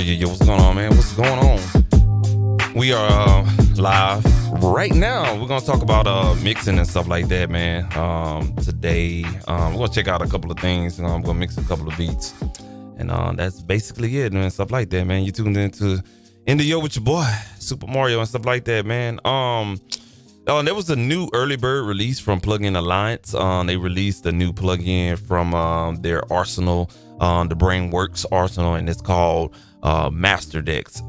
Yo, what's going on, man? What's going on? We are live right now. We're gonna talk about mixing and stuff like that, man. Today, we're gonna check out a couple of things, and I'm gonna mix a couple of beats, and that's basically it, man. Stuff like that, man. You tuned into Yo with your boy Super Mario and stuff like that, man. There was a new early bird release from Plugin Alliance. They released a new plugin from their arsenal, the Brainworks arsenal, and it's called Master Decks.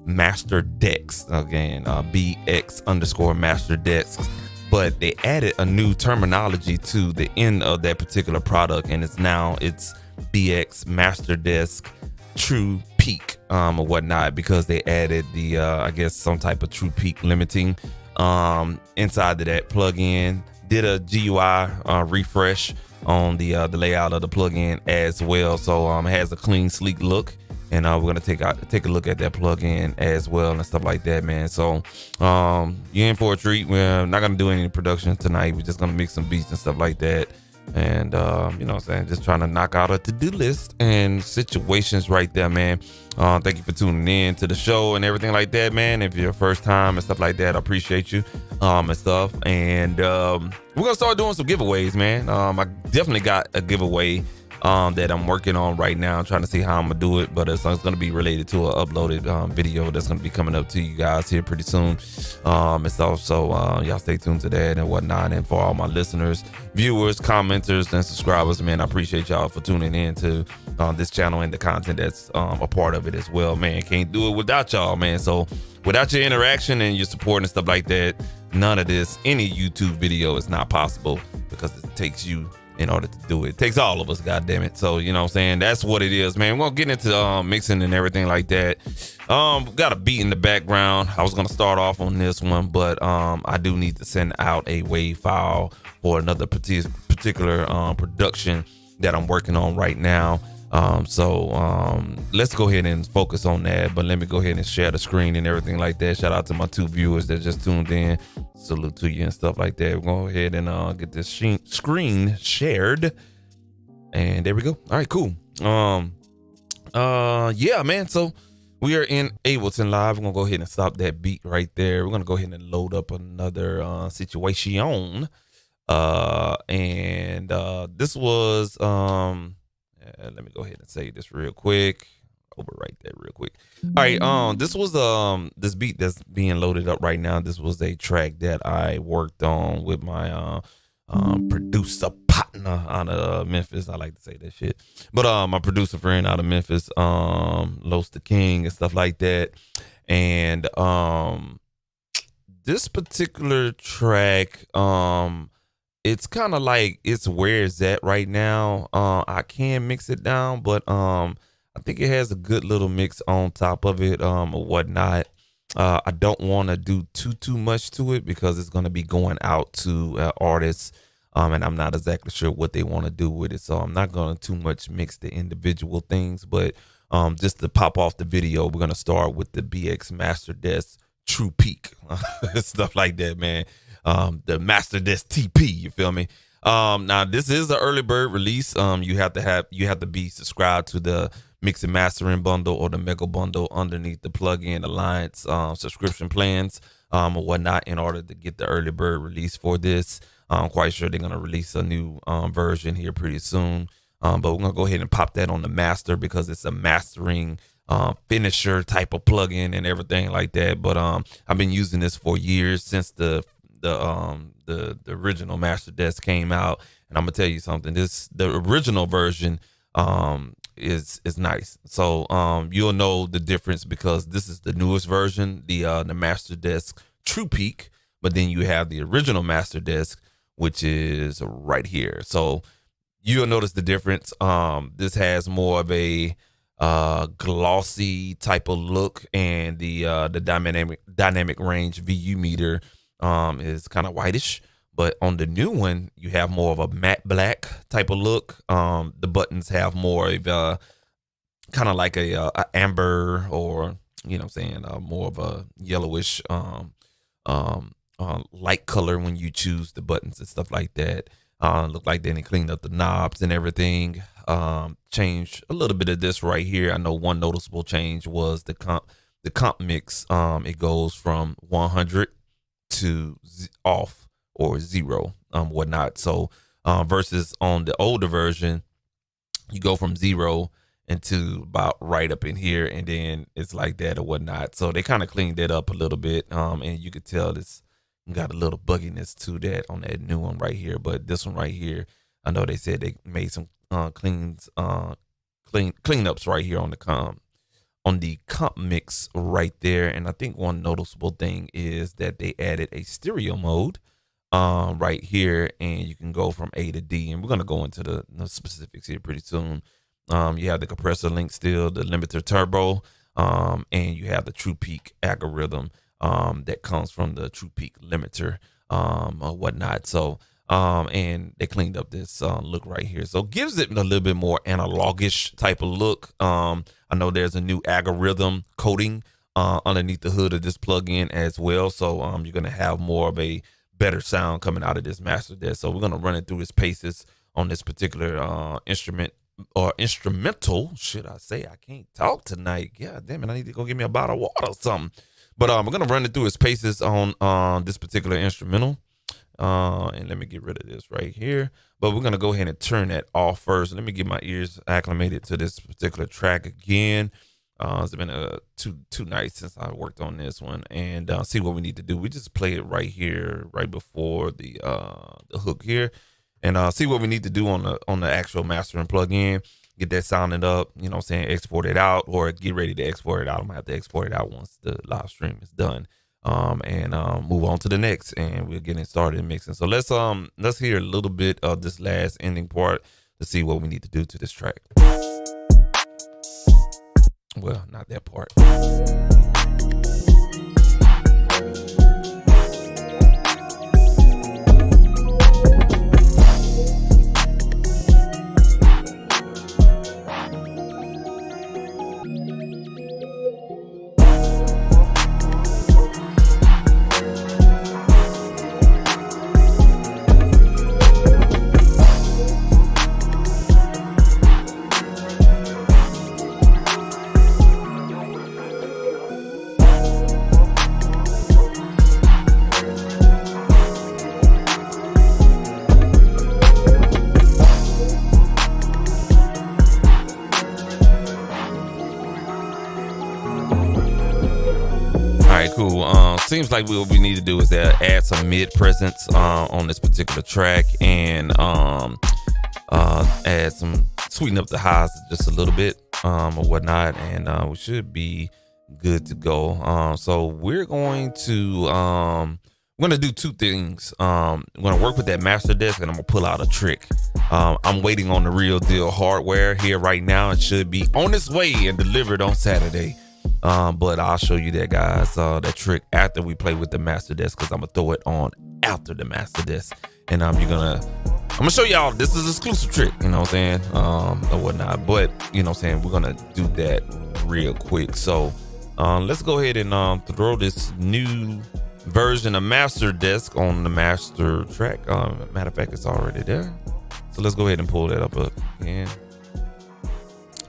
Master Decks. Again, BX_Master Decks. But they added a new terminology to the end of that particular product, and it's BX Master Desk True Peak or whatnot, because they added the I guess some type of True Peak limiting inside of that plugin. Did a GUI refresh on the layout of the plugin as well, so it has a clean, sleek look, and we're gonna take a look at that plugin as well and stuff like that, man. So you're in for a treat. We're not gonna do any production tonight. We're just gonna mix some beats and stuff like that, and you know what I'm saying, just trying to knock out a to-do list and situations right there, man. Thank you for tuning in to the show and everything like that, man. If you're first time and stuff like that, I appreciate you and stuff. And we're gonna start doing some giveaways, man. I definitely got a giveaway that I'm working on right now. I'm trying to see how I'm gonna do it, but it's gonna be related to an uploaded video that's gonna be coming up to you guys here pretty soon and stuff. So y'all stay tuned to that and whatnot. And for all my listeners, viewers, commenters, and subscribers, man, I appreciate y'all for tuning in to this channel and the content that's a part of it as well, man. Can't do it without y'all, man. So without your interaction and your support and stuff like that, none of this, any YouTube video is not possible, because it takes you in order to do it. It takes all of us, goddamn it. So, you know what I'm saying? That's what it is, man. We're gonna get into mixing and everything like that. Got a beat in the background. I was gonna start off on this one, but I do need to send out a WAV file for another particular production that I'm working on right now. So let's go ahead and focus on that, but let me go ahead and share the screen and everything like that. Shout out to my 2 viewers that just tuned in. Salute to you and stuff like that. We'll go ahead and get this screen shared, and there we go. All right, cool. Yeah, man, so we are in Ableton Live. We're gonna go ahead and stop that beat right there. We're gonna go ahead and load up another situation, and this was let me go ahead and say this real quick. Overwrite that real quick. All right, this was this beat that's being loaded up right now. This was a track that I worked on with my producer partner out of Memphis. I like to say that shit, but my producer friend out of Memphis, Los the King and stuff like that. And this particular track, it's kind of like it's where it's at right now. I can mix it down, but I think it has a good little mix on top of it or whatnot. I don't want to do too much to it, because it's going to be going out to artists, and I'm not exactly sure what they want to do with it. So I'm not going to too much mix the individual things, but just to pop off the video, we're going to start with the BX Master Desk True Peak stuff like that, man. The Master Desk TP, you feel me? Now this is the early bird release. You have to be subscribed to the Mix and Mastering bundle or the Mega bundle underneath the Plugin Alliance subscription plans or whatnot, in order to get the early bird release for this. I'm quite sure they're gonna release a new version here pretty soon, but we're gonna go ahead and pop that on the master, because it's a mastering finisher type of plugin and everything like that. But I've been using this for years, since the original Master Desk came out, and I'm gonna tell you something. The original version is nice. So you'll know the difference, because this is the newest version, the Master Desk True Peak, but then you have the original Master Desk, which is right here. So you'll notice the difference. This has more of a glossy type of look, and the dynamic range VU meter is kind of whitish. But on the new one, you have more of a matte black type of look. The buttons have more of a kind of like a amber, or, you know what I'm saying, more of a yellowish light color when you choose the buttons and stuff like that. Look like they cleaned up the knobs and everything. change a little bit of this right here. I know one noticeable change was the comp mix. It goes from 100 to off or 0, whatnot. So versus on the older version, you go from 0 into about right up in here, and then it's like that or whatnot. So they kind of cleaned that up a little bit, and you could tell it's got a little bugginess to that on that new one right here. But this one right here, I know they said they made some cleanups right here on the comp mix right there. And I think one noticeable thing is that they added a stereo mode right here, and you can go from A to D, and we're going to go into the specifics here pretty soon. You have the compressor link still, the limiter turbo, and you have the true peak algorithm that comes from the true peak limiter or whatnot. So and they cleaned up this look right here, so gives it a little bit more analogish type of look. I know there's a new algorithm coding underneath the hood of this plugin as well, so you're gonna have more of a better sound coming out of this master desk. So we're gonna run it through its paces on this particular instrumental. Should I say? I can't talk tonight. Yeah, damn it, I need to go get me a bottle of water or something. But we're gonna run it through its paces on this particular instrumental. And let me get rid of this right here. But we're gonna go ahead and turn that off first. Let me get my ears acclimated to this particular track again. It's been two nights since I worked on this one, and see what we need to do. We just play it right here, right before the hook here, and see what we need to do on the actual mastering plugin. Get that sounding up, you know what I'm saying, export it out, or get ready to export it out. I'm gonna have to export it out once the live stream is done. And move on to the next, and we're getting started mixing. So let's hear a little bit of this last ending part to see what we need to do to this track. Well, not that part. Cool. Seems like what we need to do is add some mid presence on this particular track, and add some, sweeten up the highs just a little bit or whatnot, and we should be good to go. So we're going to do two things. I'm gonna work with that master desk, and I'm gonna pull out a trick. I'm waiting on the real deal hardware here right now. It should be on its way and delivered on Saturday. But I'll show you that, guys, that trick after we play with the master desk, because I'm gonna throw it on after the master desk, and I'm gonna show y'all this is an exclusive trick, you know what I'm saying, or whatnot. But you know what I'm saying, we're gonna do that real quick. So let's go ahead and throw this new version of master desk on the master track. Matter of fact, it's already there, so let's go ahead and pull that up again.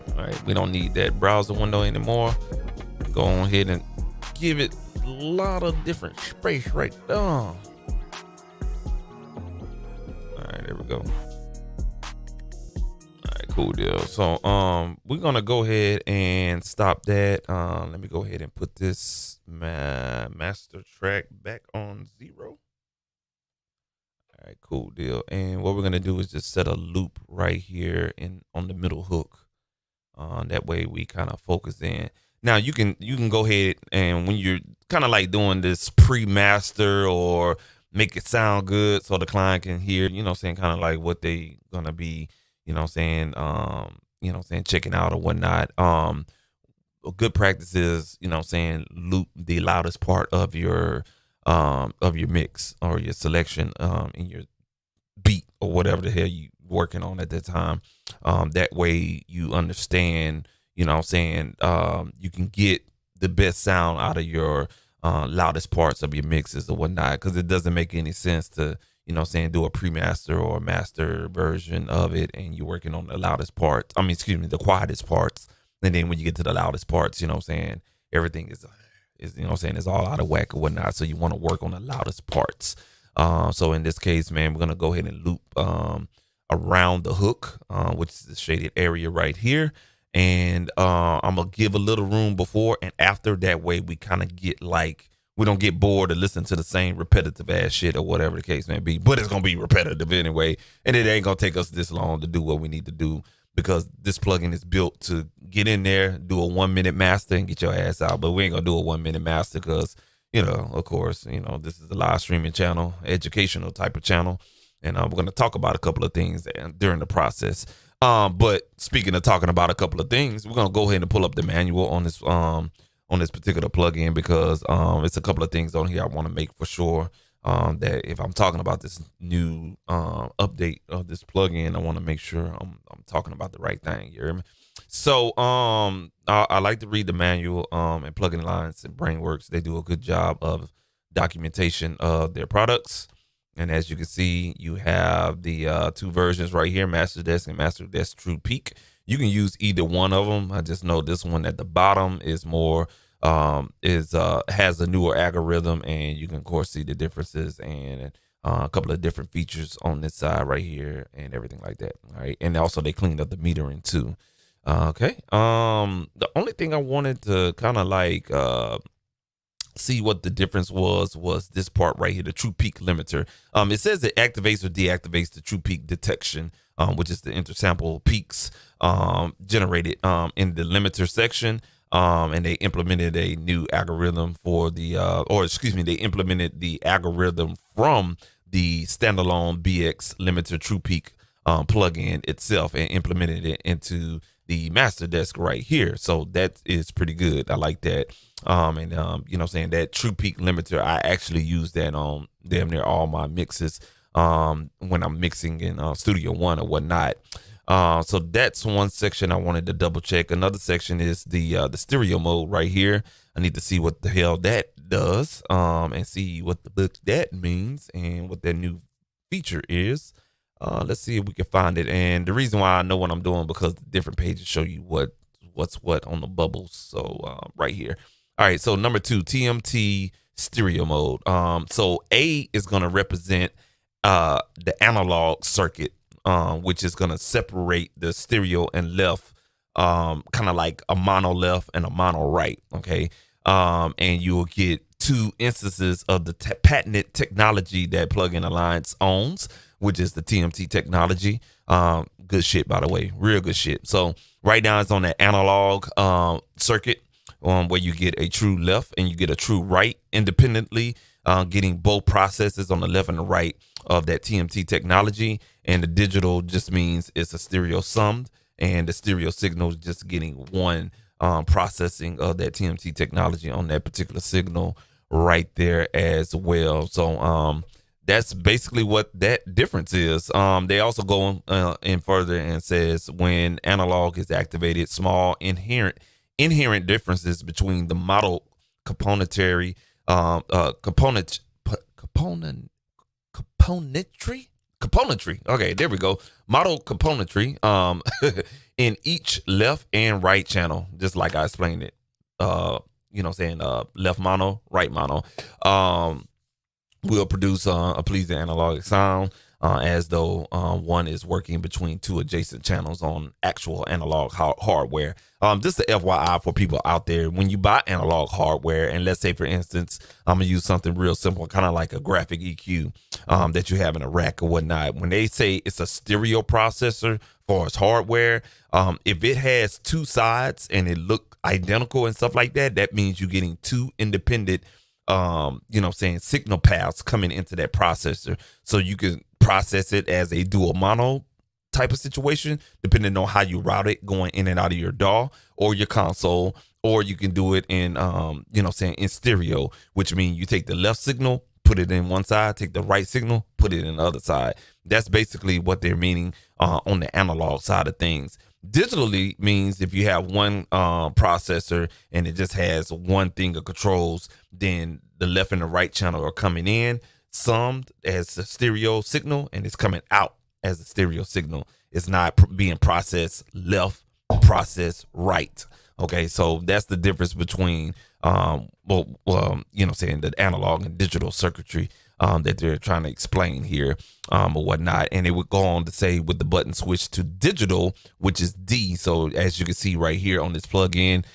All right, we don't need that browser window anymore. Go on ahead and give it a lot of different space right there. All right, there we go. All right, cool deal. So we're gonna go ahead and stop that. Let me go ahead and put this master track back on 0. All right, cool deal. And what we're gonna do is just set a loop right here on the middle hook. That way we kind of focus in. Now you can go ahead, and when you're kind of like doing this pre-master or make it sound good so the client can hear, you know what I'm saying, kind of like what they gonna be, you know what I'm saying, checking out or whatnot. A good practice is, you know what I'm saying, loop the loudest part of your mix or your selection in your beat or whatever the hell you working on at that time. That way you understand, you know what I'm saying, you can get the best sound out of your loudest parts of your mixes or whatnot, because it doesn't make any sense to, do a pre-master or a master version of it, and you're working on the loudest parts. The quietest parts. And then when you get to the loudest parts, everything is is all out of whack or whatnot. So you want to work on the loudest parts. So in this case, man, we're gonna go ahead and loop around the hook, which is the shaded area right here. And I'm gonna give a little room before and after. That way we kind of get we don't get bored to listen to the same repetitive ass shit or whatever the case may be. But it's gonna be repetitive anyway, and it ain't gonna take us this long to do what we need to do, because this plugin is built to get in there, do a 1 minute master, and get your ass out. But we ain't gonna do a 1 minute master because, of course, this is a live streaming channel, educational type of channel, and we're gonna talk about a couple of things during the process. But speaking of talking about a couple of things, we're gonna go ahead and pull up the manual on this particular plugin, because it's a couple of things on here I want to make for sure. That if I'm talking about this new update of this plugin, I want to make sure I'm talking about the right thing. You hear me? So I like to read the manual, and Plugin Alliance and Brainworks, they do a good job of documentation of their products. And as you can see, you have the two versions right here, Master Desk and Master Desk True Peak. You can use either one of them. I just know this one at the bottom is more has a newer algorithm, and you can of course see the differences and a couple of different features on this side right here and everything like that. All right, and also they cleaned up the metering too. Okay. The only thing I wanted to kind of see what the difference was this part right here, the True Peak limiter. It says it activates or deactivates the True Peak detection, which is the intersample peaks generated in the limiter section. And they implemented a new algorithm for they implemented the algorithm from the standalone BX limiter True Peak plugin itself and implemented it into the master desk right here. So that is pretty good. I like that. That True Peak limiter, I actually use that on damn near all my mixes when I'm mixing in Studio One or whatnot. So that's one section I wanted to double check. Another section is the stereo mode right here. I need to see what the hell that does, and see what the book that means and what that new feature is. Let's see if we can find it. And the reason why I know what I'm doing, because the different pages show you what's what on the bubbles. So right here. All right. So number 2, TMT stereo mode. So A is going to represent the analog circuit, which is going to separate the stereo and left, kind of like a mono left and a mono right. Okay. And you'll get 2 instances of the patented technology that Plugin Alliance owns, which is the TMT technology. Good shit, by the way, real good shit. So right now it's on that analog circuit, where you get a true left and you get a true right independently, getting both processes on the left and the right of that TMT technology. And the digital just means it's a stereo summed, and the stereo signal is just getting one processing of that TMT technology on that particular signal right there as well. So that's basically what that difference is. They also go in further and says when analog is activated, small inherent differences between the model componentry. Okay, there we go. Model componentry in each left and right channel, just like I explained it. Left mono, right mono. Will produce a pleasing analog sound, as though one is working between 2 adjacent channels on actual analog hardware. Just a FYI for people out there, when you buy analog hardware, and let's say, for instance, I'm going to use something real simple, kind of like a graphic EQ that you have in a rack or whatnot. When they say it's a stereo processor for its hardware, if it has 2 sides and it look identical and stuff like that, that means you're getting 2 independent signal paths coming into that processor. So you can process it as a dual mono type of situation, depending on how you route it going in and out of your DAW or your console, or you can do it in, in stereo, which means you take the left signal, put it in one side, take the right signal, put it in the other side. That's basically what they're meaning on the analog side of things. Digitally means if you have one processor and it just has one thing of controls, then the left and the right channel are coming in. summed as a stereo signal, and it's coming out as a stereo signal. It's not being processed left, processed right. Okay, so that's the difference between saying the analog and digital circuitry that they're trying to explain here, or whatnot. And it would go on to say with the button switch to digital, which is D. So as you can see right here on this plugin,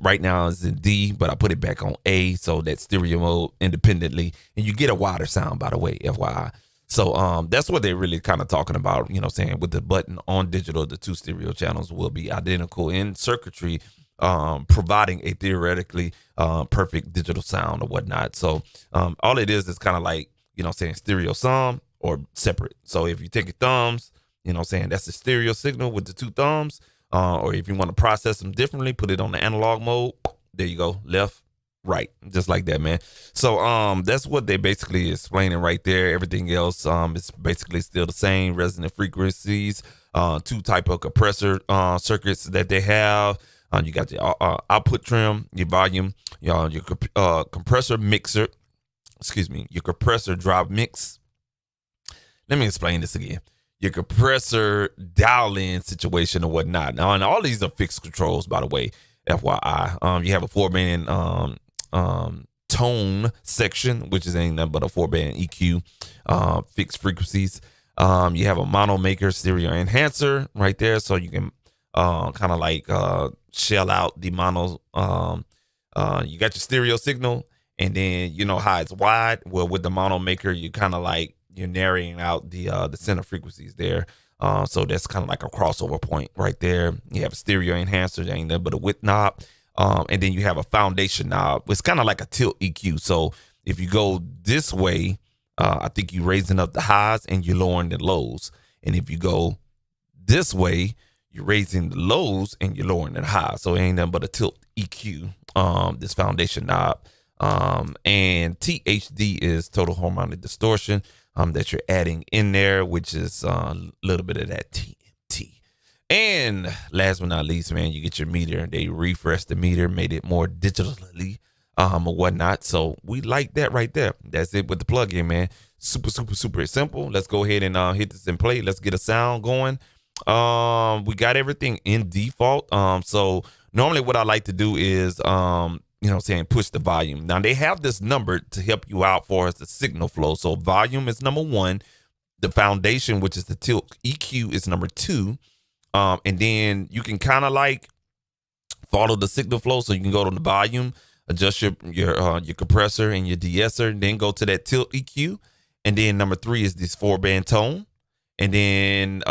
right now it's in D, but I put it back on A, so that stereo mode independently, and you get a wider sound, by the way, FYI. So that's what they're really kind of talking about, saying with the button on digital, the two stereo channels will be identical in circuitry, providing a theoretically perfect digital sound or whatnot. So all it is kind of like, saying stereo sum or separate. So if you take your thumbs, saying that's the stereo signal with the two thumbs, or if you want to process them differently, put it on the analog mode. There you go, left, right, just like that, man. So that's what they basically explaining right there. Everything else is basically still the same. Resonant frequencies, two type of compressor circuits that they have. You got your output trim, your volume, your compressor mixer. Your compressor drop mix. Let me explain this again. Your compressor dial-in situation or whatnot. Now, and all these are fixed controls, by the way, FYI. You have a 4-band tone section, which is ain't nothing but a 4-band EQ, fixed frequencies. You have a mono maker stereo enhancer right there, so you can kind of like shell out the mono. You got your stereo signal, and then how it's wide. Well, with the mono maker, you kind of like you're narrowing out the center frequencies there. So that's kind of like a crossover point right there. You have a stereo enhancer, ain't nothing but a width knob. And then you have a foundation knob. It's kind of like a tilt EQ. So if you go this way, I think you're raising up the highs and you're lowering the lows. And if you go this way, you're raising the lows and you're lowering the highs. So it ain't nothing but a tilt EQ, this foundation knob. And THD is total harmonic distortion that you're adding in there, which is a little bit of that TNT. And last but not least, man, you get your meter. They refreshed the meter, made it more digitally or whatnot. So we like that right there. That's it with the plugin, man. Super, super, super simple. Let's go ahead and hit this and play. Let's get a sound going. We got everything in default. So normally what I like to do is push the volume. Now they have this number to help you out for us, the signal flow. So volume is number 1. The foundation, which is the tilt EQ, is number 2. And then you can kind of like follow the signal flow. So you can go to the volume, adjust your compressor and your de-esser, and then go to that tilt EQ. And then number 3 is this 4-band tone. And then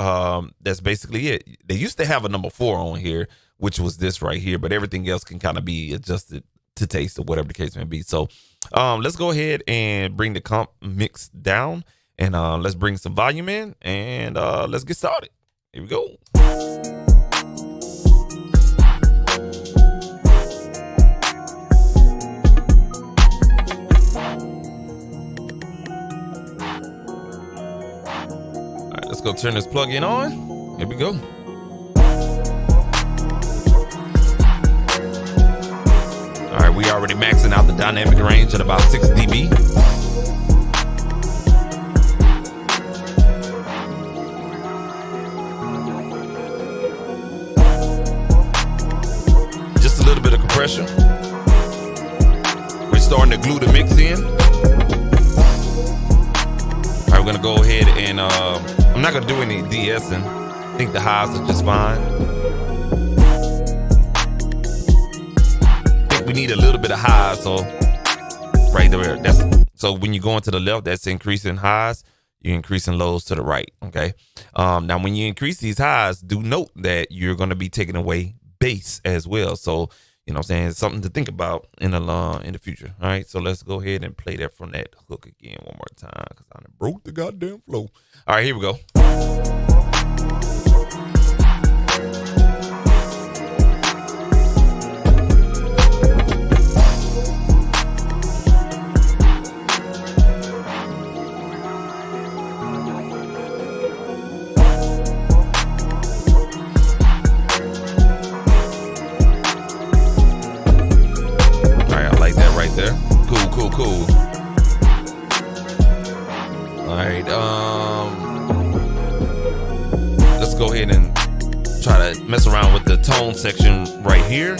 that's basically it. They used to have a number 4 on here, which was this right here, but everything else can kind of be adjusted to taste or whatever the case may be. So let's go ahead and bring the comp mix down, and let's bring some volume in, and let's get started. Here we go. All right, let's go turn this plug-in on. Here we go. All right, we already maxing out the dynamic range at about 6 dB. Just a little bit of compression. We're starting to glue the mix in. All right, we're gonna go ahead and I'm not gonna do any de-essing. I think the highs are just fine. We need a little bit of highs, so right there. So when you go into the left, that's increasing highs. You're increasing lows to the right. Okay. Now when you increase these highs, do note that you're going to be taking away bass as well. So what I'm saying, it's something to think about in the future. All right. So let's go ahead and play that from that hook again one more time, because I done broke the goddamn flow. All right, here we go. Cool. ahead and try to mess around with the tone section right here.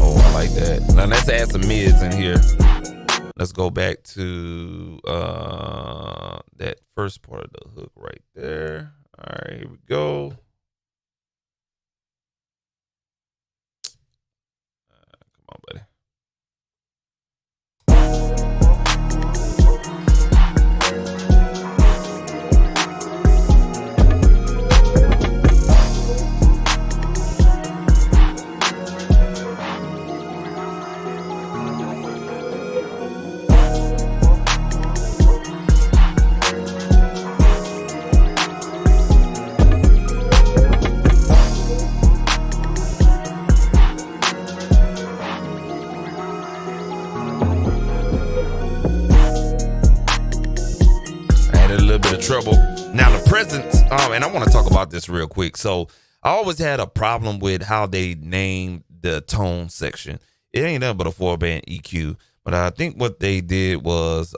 Oh, I like that. Now let's add some mids in here. Let's go back to that first part of the hook right there. All right, here we go. Come on, buddy. Trouble. Now the presence, and I want to talk about this real quick. So I always had a problem with how they named the tone section. It ain't nothing but a 4-band EQ, but I think what they did was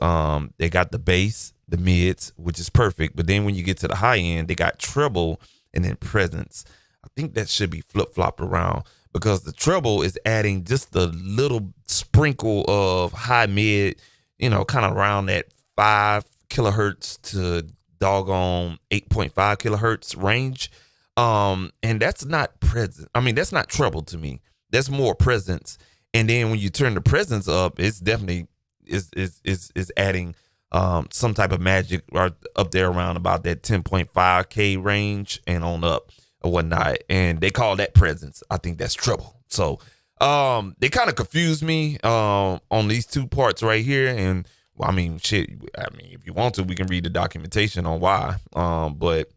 they got the bass, the mids, which is perfect, but then when you get to the high end, they got treble and then presence. I think that should be flip-flopped around, because the treble is adding just a little sprinkle of high mid, you know, kind of around that 5 kilohertz to doggone 8.5 kilohertz range. And that's not present. I mean, that's not treble to me. That's more presence. And then when you turn the presence up, it's definitely is adding some type of magic or up there around about that 10.5K range and on up or whatnot. And they call that presence. I think that's treble. So they kind of confused me on these two parts right here. And I mean, shit. I mean, if you want to, we can read the documentation on why. But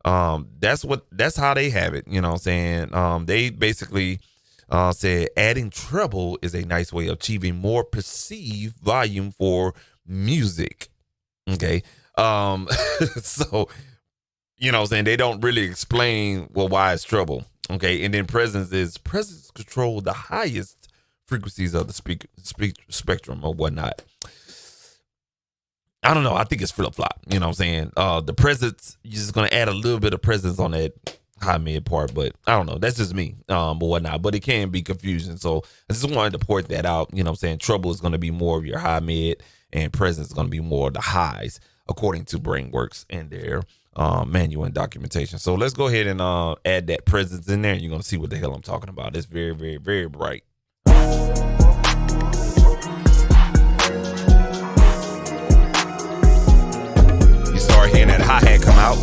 that's how they have it. You know what I'm saying? They basically said adding treble is a nice way of achieving more perceived volume for music. Okay. So, you know what I'm saying? They don't really explain why it's treble. Okay. And then presence control the highest frequencies of the spectrum or whatnot. I don't know. I think it's flip-flop. You know what I'm saying? The presence, you're just going to add a little bit of presence on that high mid part, but I don't know. That's just me, but whatnot. But it can be confusing. So I just wanted to point that out. You know what I'm saying? Treble is going to be more of your high mid, and presence is going to be more of the highs, according to Brainworks and their manual and documentation. So let's go ahead and add that presence in there, and you're going to see what the hell I'm talking about. It's very, very, very bright. Start hearing that hi-hat come out.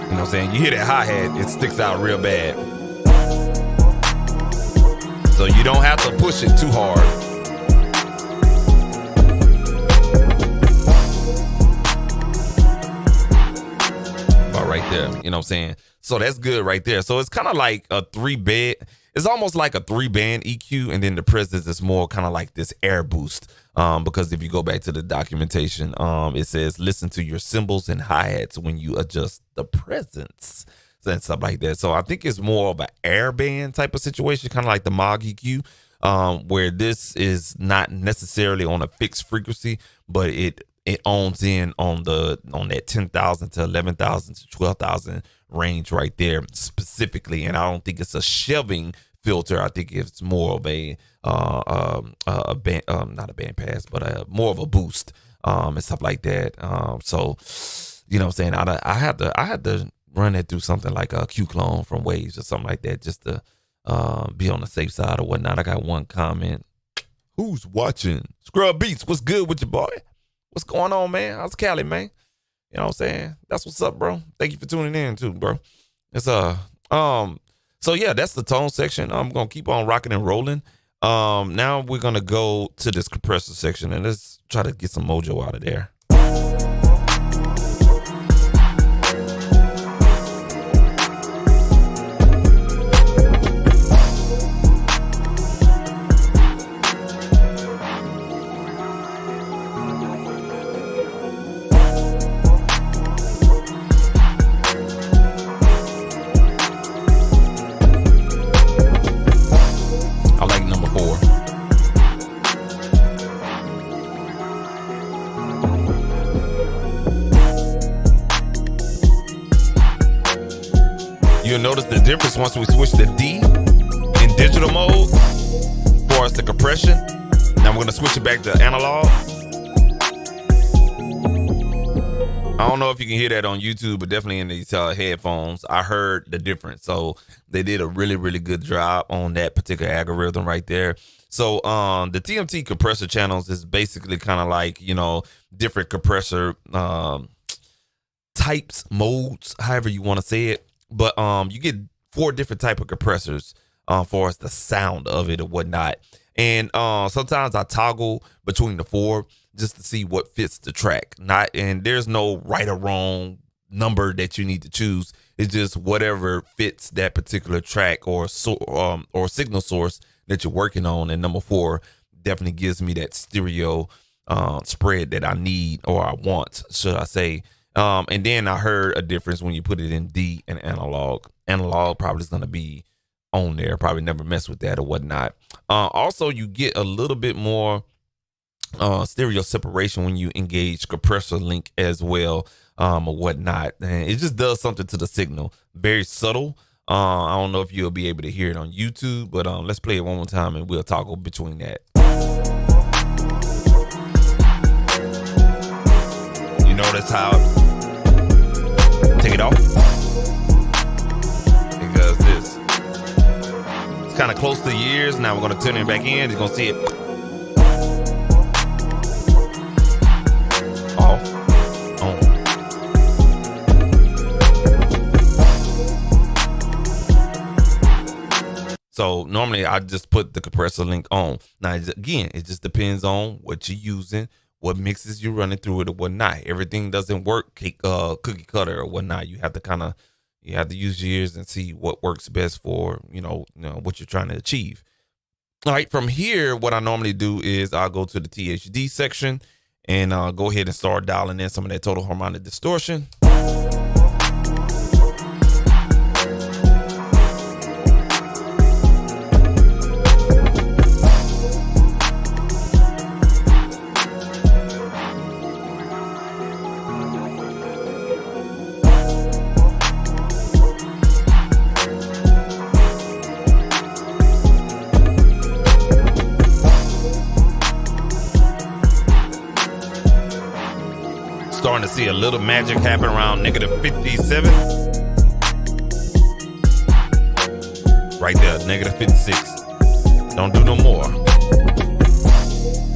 You know what I'm saying? You hear that hi-hat, it sticks out real bad. So you don't have to push it too hard. About right there, you know what I'm saying? So that's good right there. So it's kind of like a 3-band. It's almost like a 3-band EQ, and then the presence is more kind of like this air boost. Because if you go back to the documentation, it says listen to your cymbals and hi-hats when you adjust the presence and stuff like that. So I think it's more of an air band type of situation, kind of like the Moog EQ, where this is not necessarily on a fixed frequency, but it owns in on that 10,000 to 11,000 to 12,000 range right there specifically. And I don't think it's a shelving filter. I think it's more of a band, not a band pass, but more of a boost and stuff like that. So you know what I'm saying? I had to run it through something like a Q clone from Waves or something like that, just to be on the safe side or whatnot. I got one comment. Who's watching? Scrub Beats, what's good with you, boy? What's going on, man? How's Cali, man? You know what I'm saying? That's what's up, bro. Thank you for tuning in too, bro. It's so yeah, that's the tone section. I'm gonna keep on rocking and rolling. Now we're gonna go to this compressor section, and let's try to get some mojo out of there. you'll notice the difference once we switch to D in digital mode for us the compression. Now we're gonna switch it back to analog. I don't know if you can hear that on YouTube, but definitely in these headphones, I heard the difference. So they did a really, really good job on that particular algorithm right there. So the TMT compressor channels is basically kind of like, you know, different compressor types, modes, however you want to say it. But you get 4 different type of compressors for us, the sound of it or whatnot. And sometimes I toggle between the 4 just to see what fits the track. And there's no right or wrong number that you need to choose. It's just whatever fits that particular track or signal source that you're working on. And number 4 definitely gives me that stereo spread that I need, or I want, should I say. And then I heard a difference when you put it in D and analog. Analog probably is going to be on there. Probably never mess with that or whatnot. Also, you get a little bit more stereo separation when you engage compressor link as well, or whatnot. And it just does something to the signal. Very subtle. I don't know if you'll be able to hear it on YouTube, but let's play it one more time and we'll toggle between that. You notice how take it off? It does this. It's kind of close to the ears. Now we're going to turn it back in. You're going to see it off, on. So normally I just put the compressor link on. Now, again, it just depends on what you're using, what mixes you're running through it or whatnot. Everything doesn't work cookie cutter or whatnot. You have to use your ears and see what works best for, you know what you're trying to achieve. All right, from here, what I normally do is I'll go to the THD section and go ahead and start dialing in some of that total harmonic distortion. Starting to see a little magic happen around -57. Right there, -56. Don't do no more.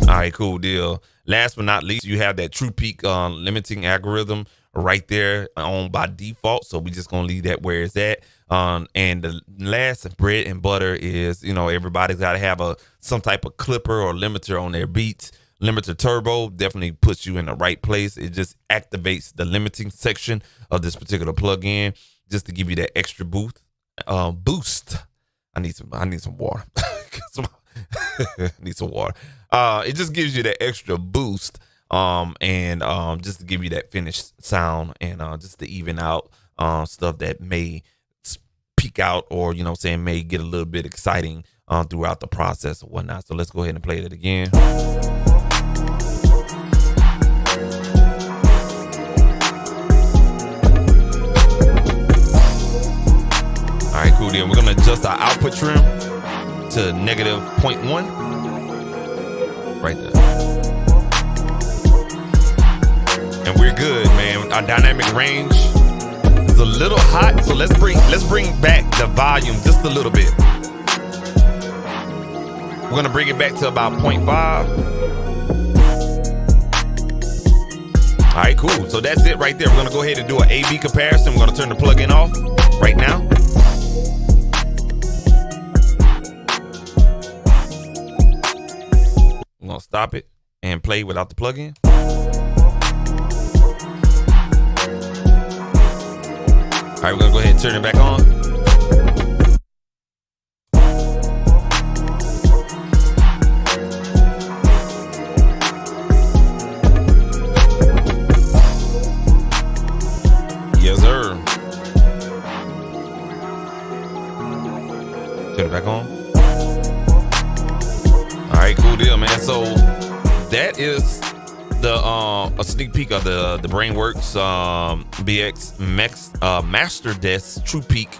All right, cool deal. Last but not least, you have that true peak limiting algorithm right there on by default. So we just gonna leave that where it's at. And the last bread and butter is, everybody's got to have some type of clipper or limiter on their beats. Limiter turbo definitely puts you in the right place. It just activates the limiting section of this particular plugin just to give you that extra boost. I need some water. Need some water. It just gives you that extra boost. And just to give you that finished sound and just to even out stuff that may peak out or may get a little bit exciting throughout the process or whatnot. So let's go ahead and play it again. All right, cool. Then we're gonna adjust our output trim to -0.1 right there. And we're good, man. Our dynamic range is a little hot, so let's bring back the volume just a little bit. We're gonna bring it back to about 0.5. All right, cool. So that's it right there. We're gonna go ahead and do an A/B comparison. We're gonna turn the plugin off right now. We're gonna stop it and play without the plugin. All right, we're gonna go ahead and turn it back on. Yes, sir. Turn it back on. All right, cool deal, man. So that is a sneak peek of the BrainWorks BX Master Desk True Peak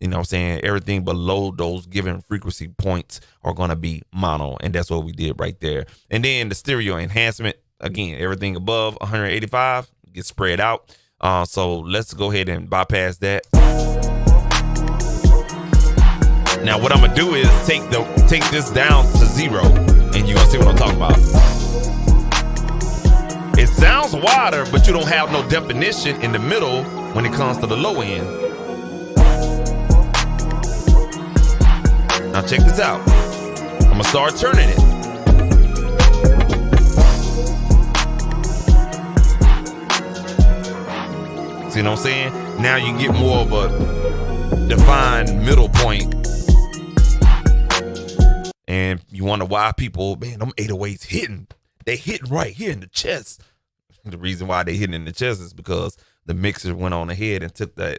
You know what I'm saying? Everything below those given frequency points are going to be mono. And that's what we did right there. And then the stereo enhancement, again, everything above 185 gets spread out. So let's go ahead and bypass that. Now what I'm going to do is take this down to 0. And you're going to see what I'm talking about. It sounds wider, but you don't have no definition in the middle when it comes to the low end. Now check this out. I'm gonna start turning it. See what I'm saying? Now you get more of a defined middle point. And you wonder why people, man, them 808s hitting. They hitting right here in the chest. The reason why they hitting in the chest is because the mixer went on ahead and took the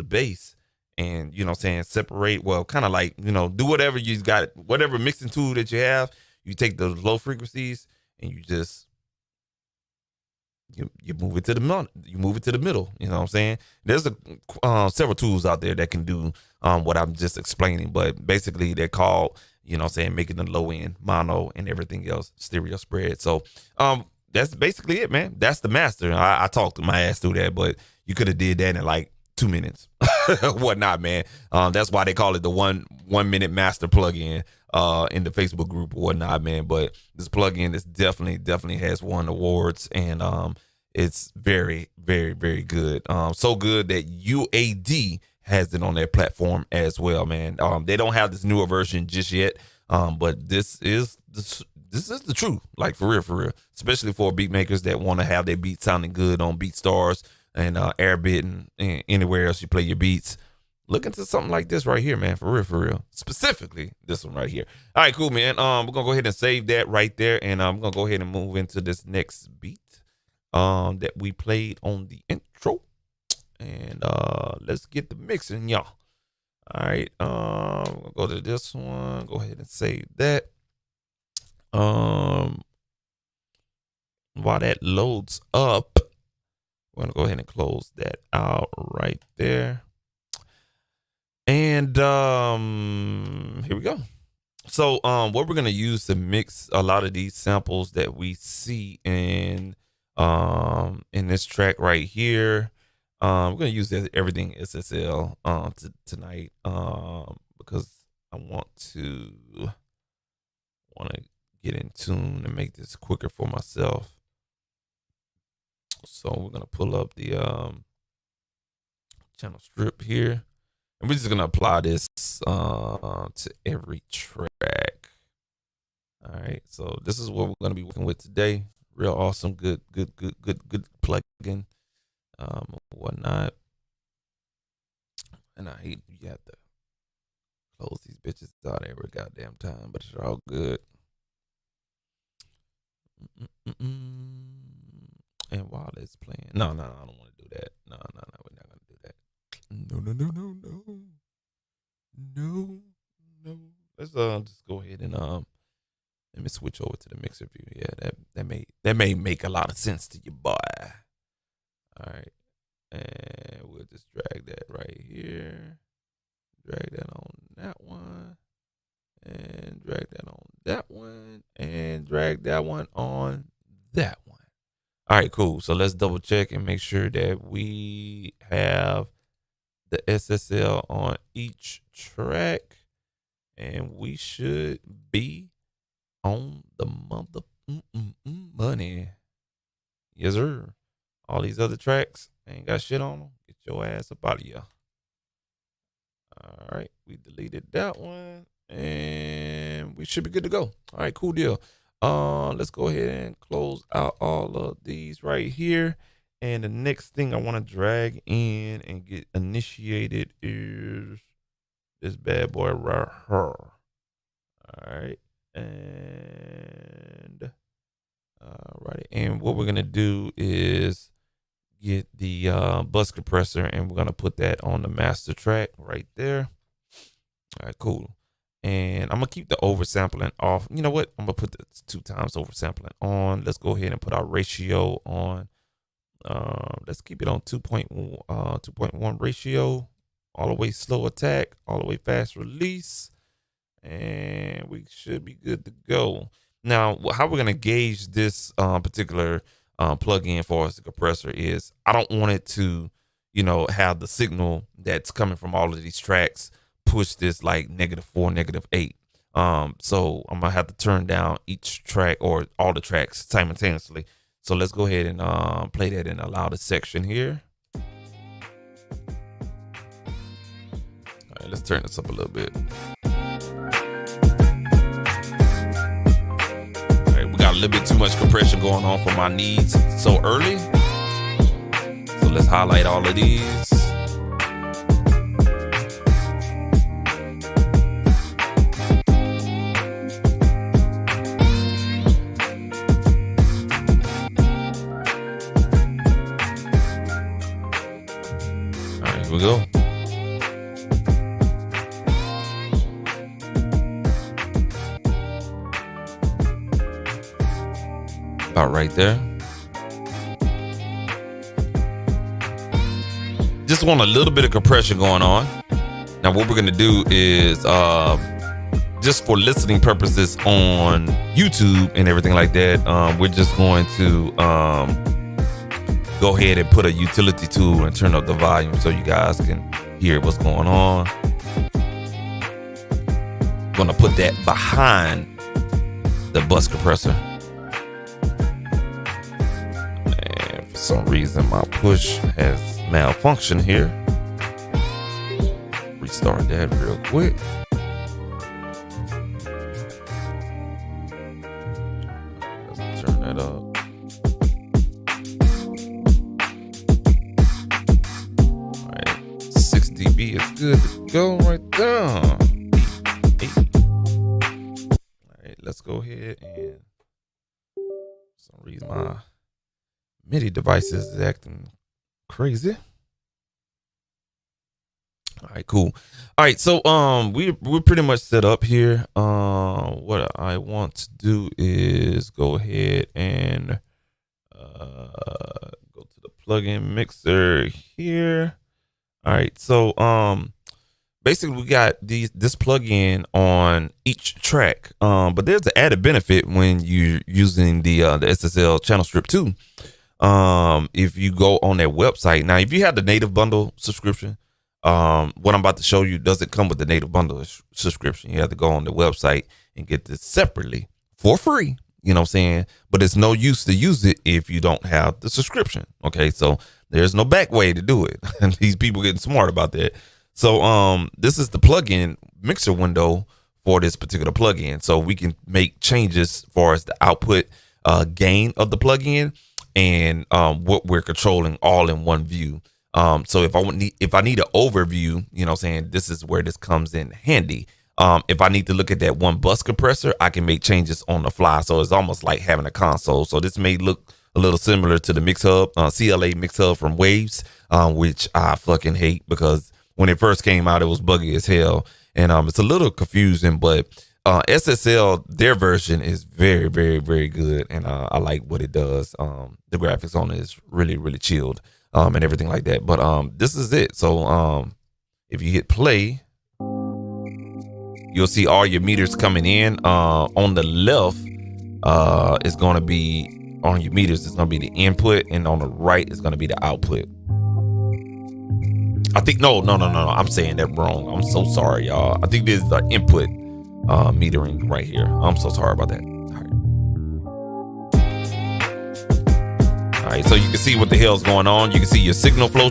bass. And, you know what I'm saying, separate, well, kind of like, you know, do whatever you got, whatever mixing tool that you have, you take those low frequencies and you just, you move it to the middle, you know what I'm saying? There's several tools out there that can do what I'm just explaining, but basically they're called, you know what I'm saying, making the low end mono and everything else stereo spread. So that's basically it, man. That's the master. I talked my ass through that, but you could have did that in like 2 minutes. Whatnot, man. That's why they call it the one minute master plugin in the Facebook group or whatnot, man. But this plugin is definitely has won awards, and it's very, very, very good. So good that UAD has it on their platform as well, man. They don't have this newer version just yet, but this is the truth, like for real, especially for beat makers that want to have their beats sounding good on BeatStars and Airbit and anywhere else you play your beats. Look into something like this right here, man, for real. Specifically, this one right here. All right, cool, man. We're going to go ahead and save that right there, and I'm going to go ahead and move into this next beat that we played on the intro. And let's get the mixing, y'all. All right, we'll go to this one. Go ahead and save that. While that loads up, we're going to go ahead and close that out right there. And here we go. So what we're going to use to mix a lot of these samples that we see in this track right here, we're going to use everything SSL tonight because I want to get in tune and make this quicker for myself. So we're going to pull up the channel strip here. And we're just going to apply this to every track. All right. So this is what we're going to be working with today. Real awesome. Good plugin. Whatnot. And I hate you have to close these bitches out every goddamn time, but it's all good. And while it's playing, no, I don't want to do that. No, we're not gonna do that. No. Let's just go ahead and let me switch over to the mixer view. Yeah, that may make a lot of sense to you, boy. All right, and we'll just drag that right here, drag that on that one, and drag that on that one, and drag that one on that one. All right, cool. So let's double check and make sure that we have the SSL on each track, and we should be on the mother money. Yes, sir. All these other tracks ain't got shit on them. Get your ass up out of here. All right, we deleted that one, and we should be good to go. All right, cool deal. Let's go ahead and close out all of these right here. And the next thing I want to drag in and get initiated is this bad boy right here. All right. And and what we're going to do is get the bus compressor, and we're going to put that on the master track right there. All right, cool. And I'm going to keep the oversampling off. You know what? I'm going to put the 2 times oversampling on. Let's go ahead and put our ratio on. Let's keep it on 2.1 ratio all the way slow attack, all the way fast release, and we should be good to go. Now, how we're gonna gauge this particular plug-in for us, the compressor, is I don't want it to, have the signal that's coming from all of these tracks push this like -4, -8. So I'm gonna have to turn down each track or all the tracks simultaneously. So let's go ahead and play that in a louder section here. All right, let's turn this up a little bit. All right, we got a little bit too much compression going on for my needs so early. So let's highlight all of these. Here we go. About right there. Just want a little bit of compression going on. Now what we're going to do is just for listening purposes on YouTube and everything like that, we're just going to go ahead and put a utility tool and turn up the volume so you guys can hear what's going on. I'm gonna put that behind the bus compressor. And for some reason my push has malfunctioned here. Restart that real quick. Let's turn that up. 6 dB is good to go right there. All right, let's go ahead and for some reason my MIDI device is acting crazy. All right, cool. All right, so we're pretty much set up here. What I want to do is go ahead and go to the plugin mixer here. All right, so basically we got this plugin on each track, but there's an added benefit when you're using the SSL channel strip too. If you go on their website now, if you have the native bundle subscription, what I'm about to show you doesn't come with the native bundle subscription. You have to go on the website and get this separately for free. You know what I'm saying? But it's no use to use it if you don't have the subscription. Okay, so there's no back way to do it. And these people getting smart about that. So this is the plugin mixer window for this particular plugin. So we can make changes as far as the output gain of the plugin and what we're controlling all in one view. So if I need an overview, you know what I'm saying, this is where this comes in handy. If I need to look at that one bus compressor, I can make changes on the fly. So it's almost like having a console. So this may look a little similar to the Mix Hub, CLA Mix Hub from Waves, which I fucking hate because when it first came out, it was buggy as hell. And it's a little confusing, but SSL, their version is very, very, very good. And I like what it does. The graphics on it is really, really chilled and everything like that. But this is it. So if you hit play, you'll see all your meters coming in. On the left, it's going to be on your meters. It's going to be the input, and on the right, it's going to be the output. I think no. I'm saying that wrong. I'm so sorry, y'all. I think this is the input metering right here. I'm so sorry about that. All right, so you can see what the hell's going on. You can see your signal flow.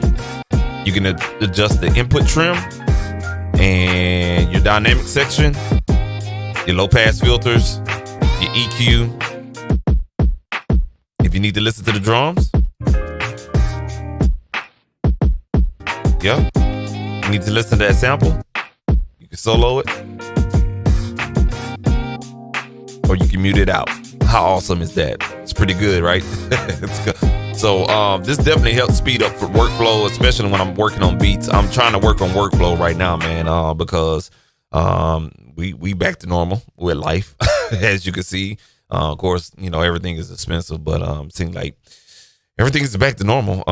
You can adjust the input trim and your dynamic section, your low pass filters, your EQ. If you need to listen to the drums, yep. You need to listen to that sample, you can solo it, or you can mute it out. How awesome is that? It's pretty good, right? It's good. So this definitely helps speed up for workflow, especially when I'm working on beats. I'm trying to work on workflow right now, man, because we back to normal with life, as you can see. Of course, you know, everything is expensive, but it seems like everything's back to normal,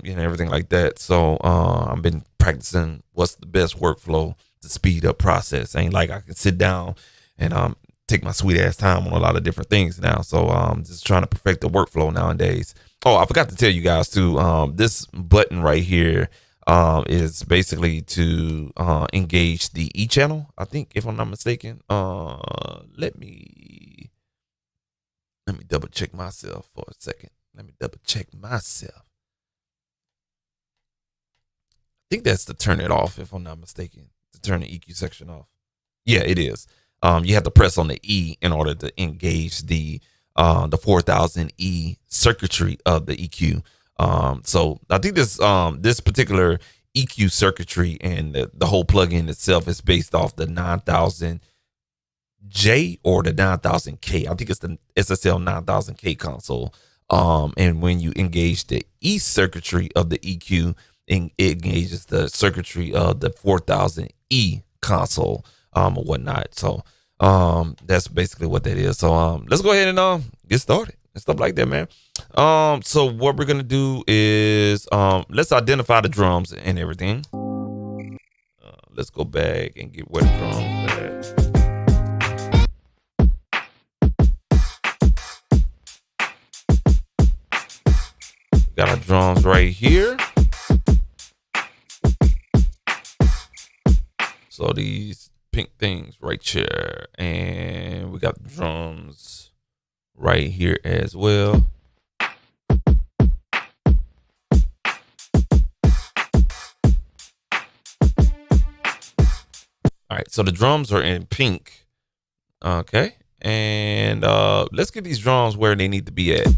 everything like that. So I've been practicing what's the best workflow to speed up process. Ain't like I can sit down and take my sweet ass time on a lot of different things now. So just trying to perfect the workflow nowadays. Oh, I forgot to tell you guys too. This button right here is basically to engage the E channel. I think, if I'm not mistaken. Let me double check myself for a second. Let me double check myself. I think that's to turn it off, if I'm not mistaken. To turn the EQ section off. Yeah, it is. You have to press on the E in order to engage the 4000 E circuitry of the EQ. So I think this particular EQ circuitry and the whole plugin itself is based off the 9000J or the 9000K. I think it's the SSL 9000K console. And when you engage the E circuitry of the EQ, it engages the circuitry of the 4000E console, or whatnot. So that's basically what that is. So let's go ahead and get started and stuff like that, man. So what we're gonna do is let's identify the drums and everything. Let's go back and get where the drums at. Got our drums right here. So these pink things right here, and we got the drums right here as well. All right, so the drums are in pink. Okay, and let's get these drums where they need to be at.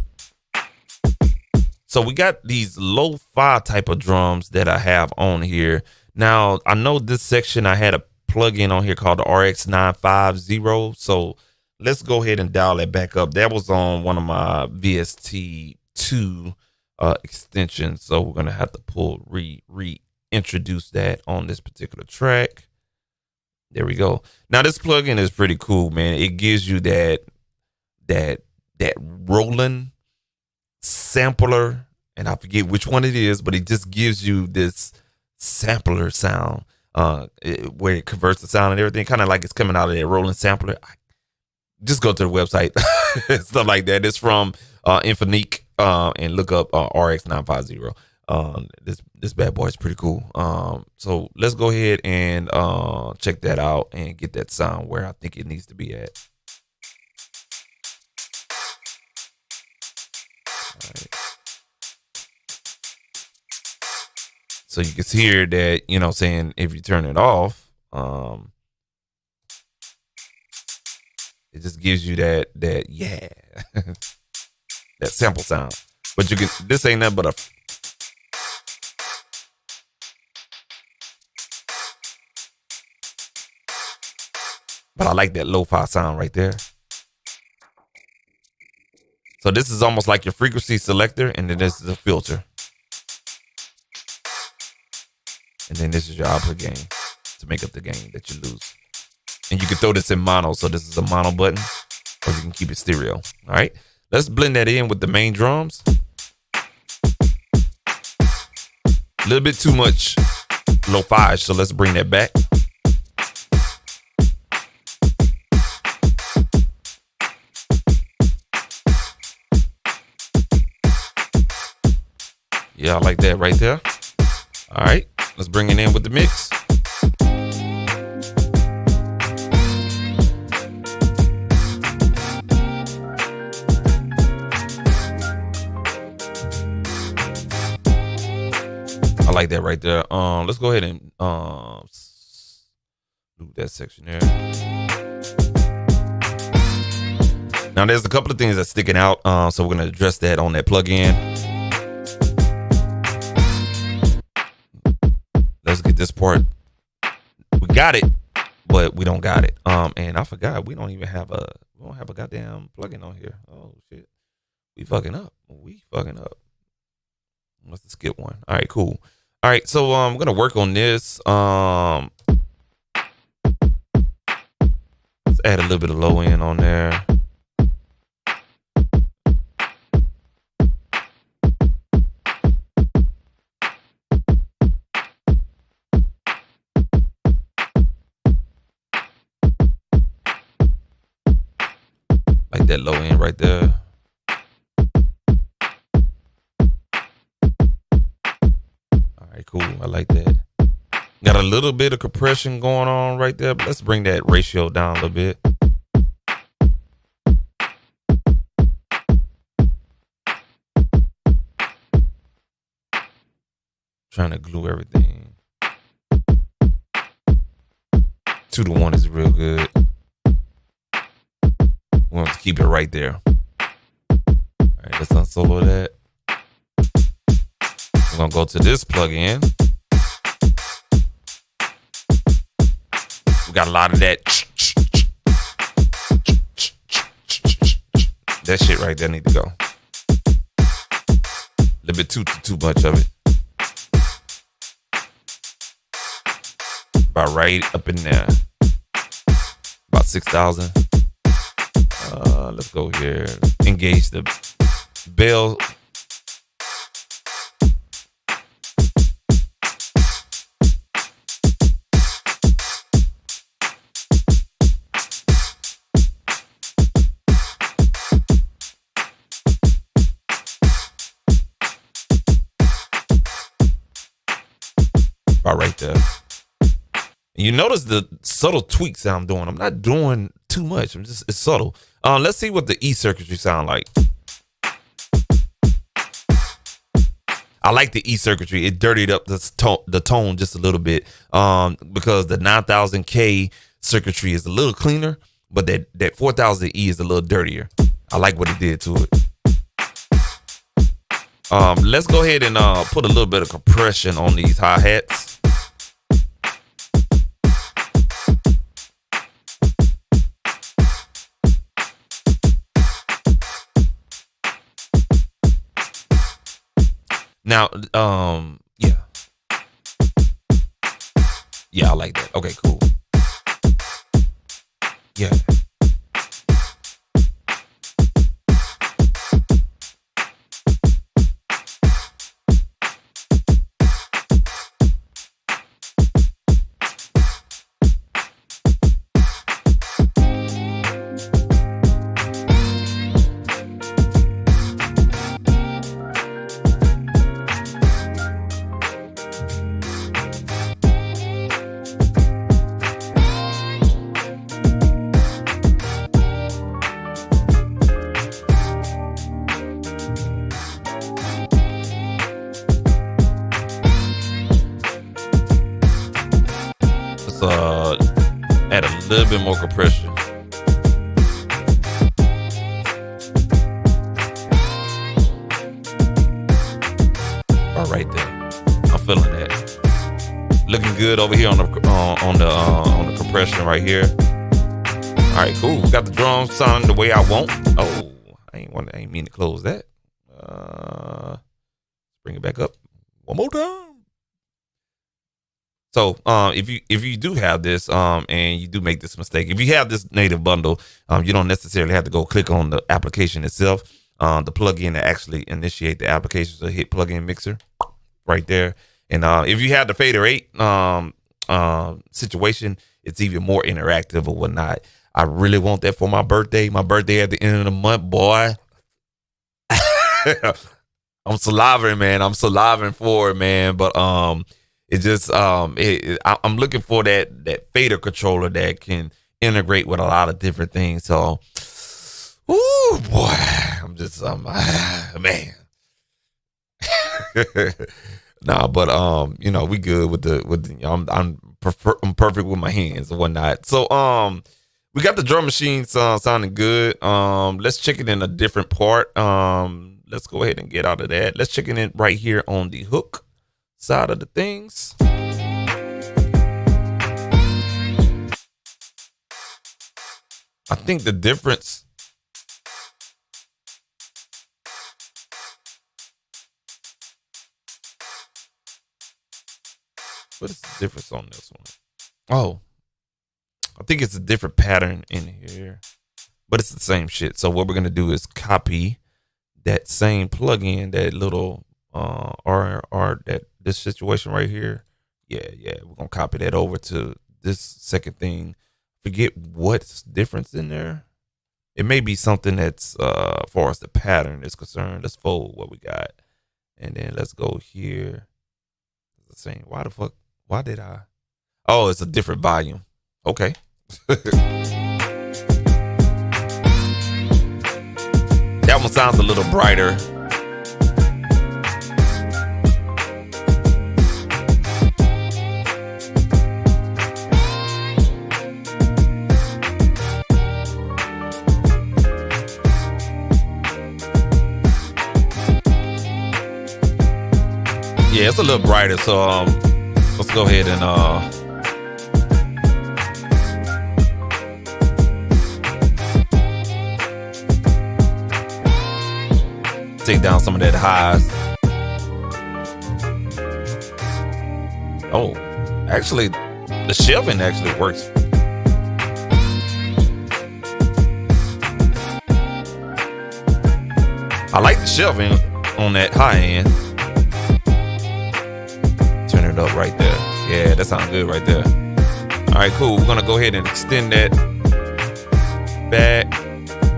So we got these lo-fi type of drums that I have on here. Now, I know this section I had a plugin on here called the RX950. So let's go ahead and dial that back up. That was on one of my VST2 extensions. So we're going to have to reintroduce that on this particular track. There we go. Now, this plugin is pretty cool, man. It gives you that rolling sampler, and I forget which one it is, but it just gives you this sampler sound where it converts the sound and everything, kind of like it's coming out of that rolling sampler. Just go to the website, stuff like that. It's from Infinique, and look up RX950. This bad boy is pretty cool. So let's go ahead and check that out and get that sound where I think it needs to be at. All right. So you can hear that, saying if you turn it off, it just gives you that yeah, that sample sound. But this ain't nothing but a but I like that lo-fi sound right there. So this is almost like your frequency selector, and then this is a filter. And then this is your output gain to make up the gain that you lose. And you can throw this in mono. So this is a mono button, or you can keep it stereo. All right. Let's blend that in with the main drums. A little bit too much lo-fi, so let's bring that back. Yeah, I like that right there. All right, let's bring it in with the mix. I like that right there. Let's go ahead and do that section there. Now there's a couple of things that's sticking out, so we're gonna address that on that plugin. Let's get this part. We got it, but we don't got it. And I forgot we don't have a goddamn plugin on here. Oh shit, we fucking up. Must have skipped one. All right, cool. All right, so I'm gonna work on this. Let's add a little bit of low end on there. Like that low end right there. All right, cool. I like that. Got a little bit of compression going on right there, but let's bring that ratio down a little bit. Trying to glue everything. 2-to-1 is real good. We want to keep it right there. All right, let's unsolo that. We're going to go to this plugin. We got a lot of that. That shit right there need to go. A little bit too much of it. About right up in there. About 6,000. Let's go here. Engage the bell. About right there. You notice the subtle tweaks that I'm doing. I'm not doing too much. It's subtle. Let's see what the E circuitry sound like. I like the E circuitry. It dirtied up the tone just a little bit because the 9000K circuitry is a little cleaner, but that 4000 E is a little dirtier. I like what it did to it. Let's go ahead and put a little bit of compression on these hi-hats. Now, yeah, I like that. Okay, cool. Yeah. Add a little bit more compression. All right there. I'm feeling that. Looking good over here on the compression right here. All right, cool. Got the drums sounding the way I want. Oh, I ain't mean to close that. Bring it back up one more time. So if you do have this and you do make this mistake, if you have this native bundle, you don't necessarily have to go click on the application itself. The plugin to actually initiate the application, so hit plugin mixer right there. And if you have the Fader 8 situation, it's even more interactive or whatnot. I really want that for my birthday. My birthday at the end of the month, boy. I'm salivating, man. I'm salivating for it, man. But it just I'm looking for that fader controller that can integrate with a lot of different things. So, ooh, boy, I'm just man. Nah, but you know, we good with the I'm perfect with my hands and whatnot. So we got the drum machine sounding good. Let's check it in a different part. Let's go ahead and get out of that. Let's check it in right here on the hook side of the things. I think the difference what is the difference on this one? Oh, I think it's a different pattern in here, but it's the same shit. So what we're gonna do is copy that same plugin, that little this situation right here. Yeah, we're gonna copy that over to this second thing. Forget what's difference in there. it may be something that's as far as the pattern is concerned. Let's fold what we got, and then let's go here. The same. Why the fuck? Why did I? Oh, it's a different volume. Okay. That one sounds a little brighter. Yeah, it's a little brighter, so let's go ahead and take down some of that highs. Oh, actually, the shelving actually works. I like the shelving on that high end. Turn it up right there. Yeah, that sounds good right there. All right, cool. We're gonna go ahead and extend that back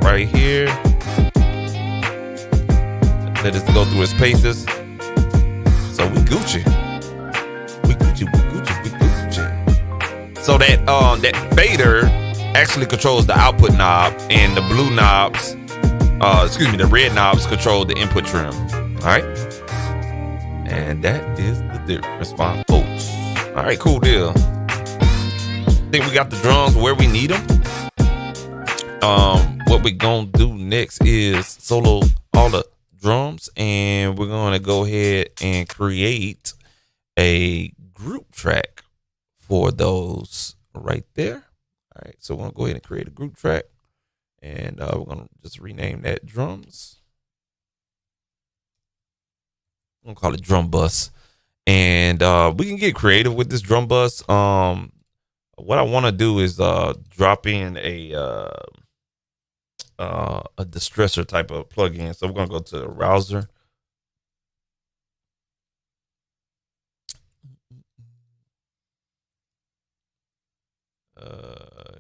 right here. Let us go through its paces. So we Gucci. We Gucci, we Gucci, we Gucci. So that fader actually controls the output knob, and the blue knobs, the red knobs control the input trim. All right. And that is the difference, fine folks. All right, cool deal. I think we got the drums where we need them. What we're gonna do next is solo all the drums, and we're gonna go ahead and create a group track for those right there. All right, so we're gonna go ahead and create a group track, and we're gonna just rename that drums. I'm gonna call it drum bus, and we can get creative with this drum bus. What I want to do is drop in a distressor type of plugin. So we're gonna go to the browser.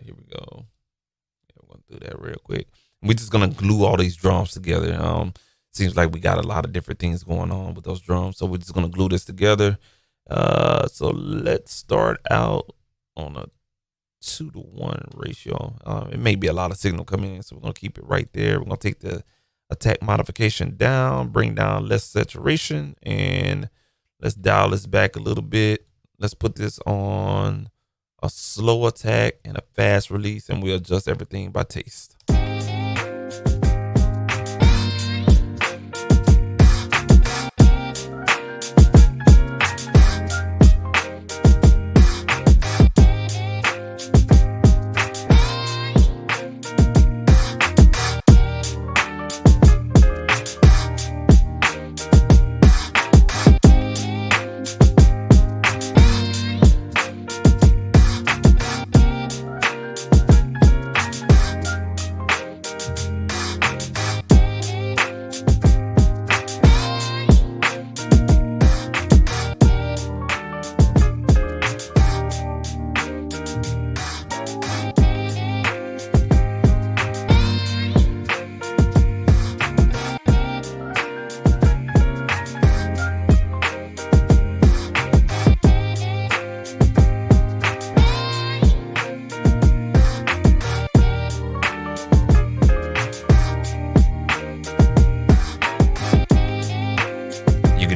Here we go. Yeah, we're gonna do that real quick. We're just gonna glue all these drums together. Seems like we got a lot of different things going on with those drums, so we're just gonna glue this together. So let's start out on a 2-to-1 ratio. It may be a lot of signal coming in, so we're gonna keep it right there. We're gonna take the attack modification down, bring down less saturation, and let's dial this back a little bit. Let's put this on a slow attack and a fast release, and we'll adjust everything by taste.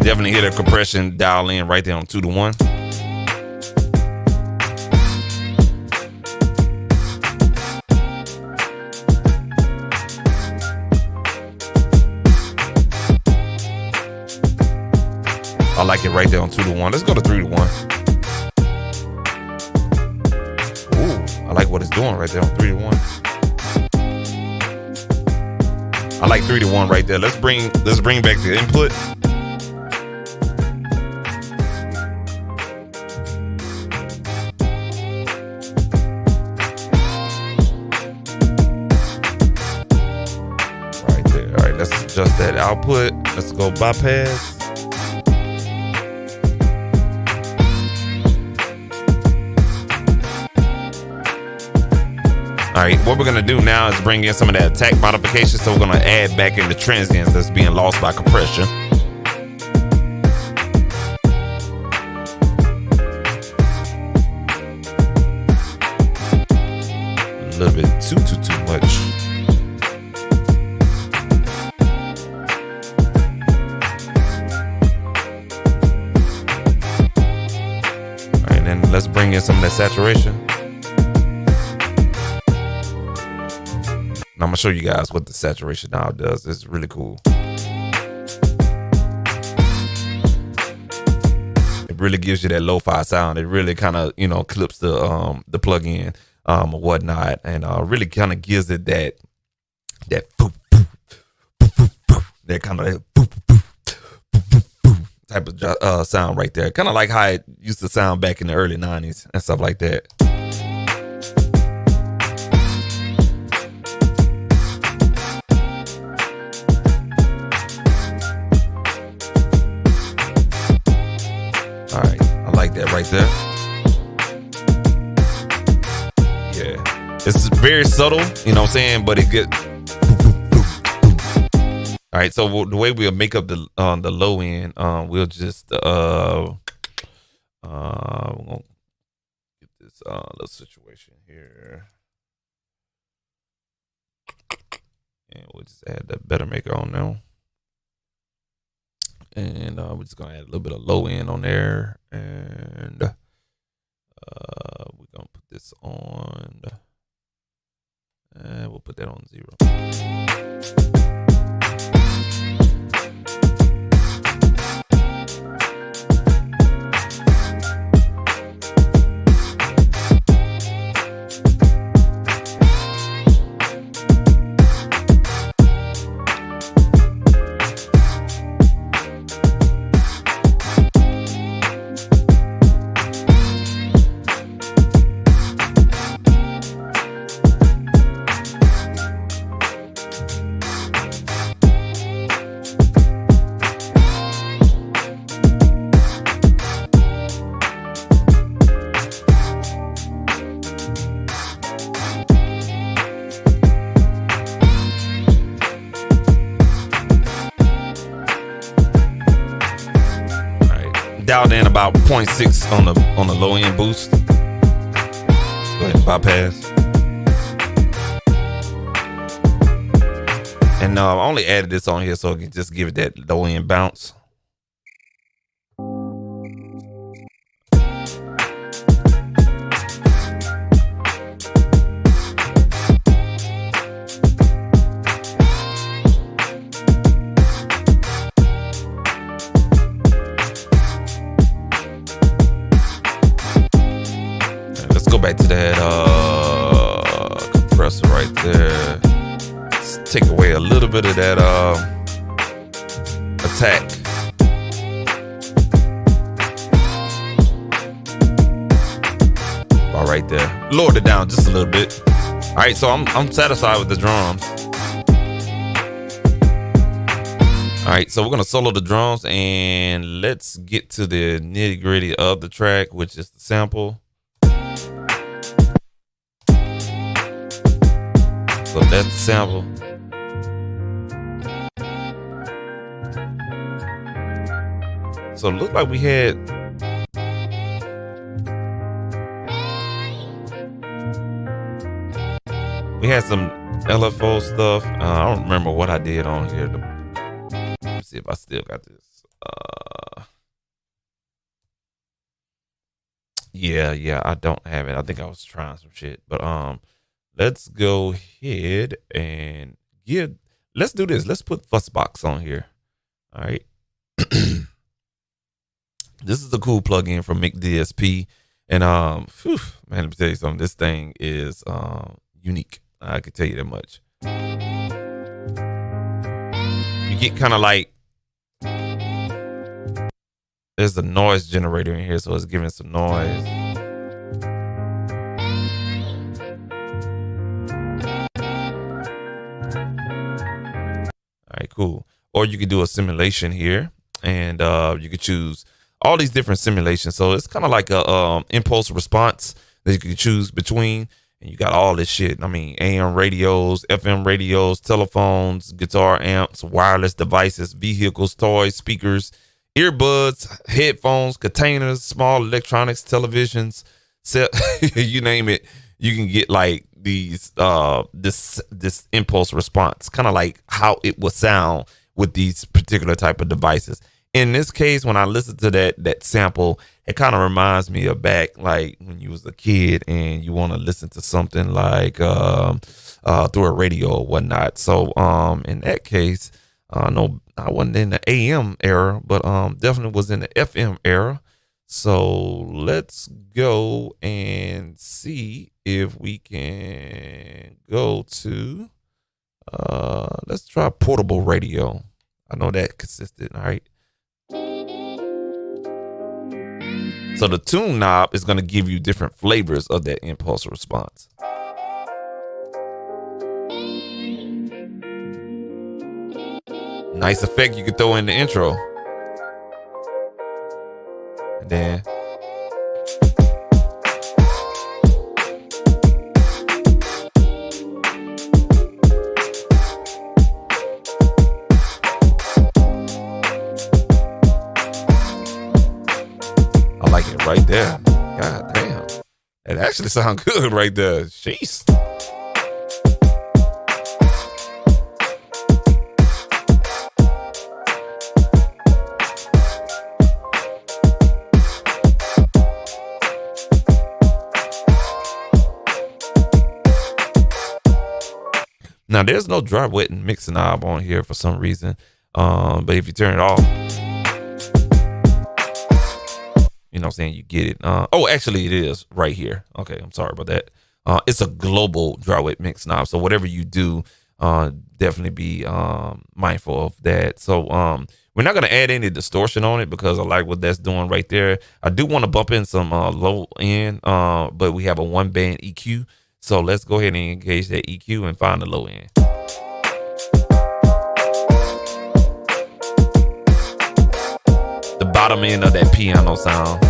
Definitely hear the compression dial in right there on 2-to-1. I like it right there on 2-to-1. Let's go to 3-to-1. Ooh, I like what it's doing right there on 3-to-1. I like 3-to-1 right there. Let's bring back the input. Adjust that output. Let's go bypass. All right, what we're gonna do now is bring in some of that attack modification. So we're gonna add back in the transients that's being lost by compression. A little bit too much. All right, then let's bring in some of that saturation. And I'm gonna show you guys what the saturation now does. It's really cool. It really gives you that lo-fi sound. It really kind of, you know, clips the plug-in or whatnot, and really kind of gives it that boop, boop, boop, boop, boop, that kind of boop, boop, boop, boop type of sound right there. Kind of like how it used to sound back in the early 90s and stuff like that. All right, I like that right there. Yeah, it's very subtle, you know what I'm saying, but it get. All right, so the way we'll make up the low end, we'll just we're gonna get this little situation here, and we'll just add that better maker on now. And we're just gonna add a little bit of low end on there, and we're gonna put this on, and we'll put that on 0. Dialed in about 0.6 on the low end boost. Go ahead and bypass. And I only added this on here so I can just give it that low end bounce. Back to that compressor right there. Let's take away a little bit of that attack. All right there. Lowered it down just a little bit. All right, so I'm satisfied with the drums. All right, so we're gonna solo the drums, and let's get to the nitty gritty of the track, which is the sample. So that's the sample. So it looked like we had some LFO stuff. I don't remember what I did on here. Let me see if I still got this. Yeah, I don't have it. I think I was trying some shit, but let's go ahead and let's do this. Let's put Fussbox on here. All right. This is a cool plugin from McDSP. And man, let me tell you something. This thing is unique. I can tell you that much. You get kind of like, there's a noise generator in here, so it's giving some noise. All right, cool. Or you could do a simulation here, and you could choose all these different simulations. So it's kind of like a impulse response that you can choose between. and you got all this shit. I mean, AM radios, FM radios, telephones, guitar amps, wireless devices, vehicles, toys, speakers, earbuds, headphones, containers, small electronics, televisions, you name it. You can get like these this impulse response, kind of like how it would sound with these particular type of devices. In this case, when I listen to that sample, it kind of reminds me of back like when you was a kid and you want to listen to something like through a radio or whatnot. So in that case, no, I wasn't in the AM era, but definitely was in the FM era. So let's go and see if we can go to let's try portable radio. I know that consistent, all right. So the tune knob is going to give you different flavors of that impulse response. Nice effect you could throw in the intro. And then I like it right there. God damn. It actually sounds good right there. Jeez. Now there's no dry wet and mixing knob on here for some reason. But if you turn it off, you know what I'm saying, you get it. Oh, actually it is right here. Okay, I'm sorry about that. It's a global dry wet mix knob. So whatever you do, definitely be mindful of that. So we're not gonna add any distortion on it because I like what that's doing right there. I do want to bump in some low end, but we have a 1-band EQ. So let's go ahead and engage that EQ and find the low end. The bottom end of that piano sound.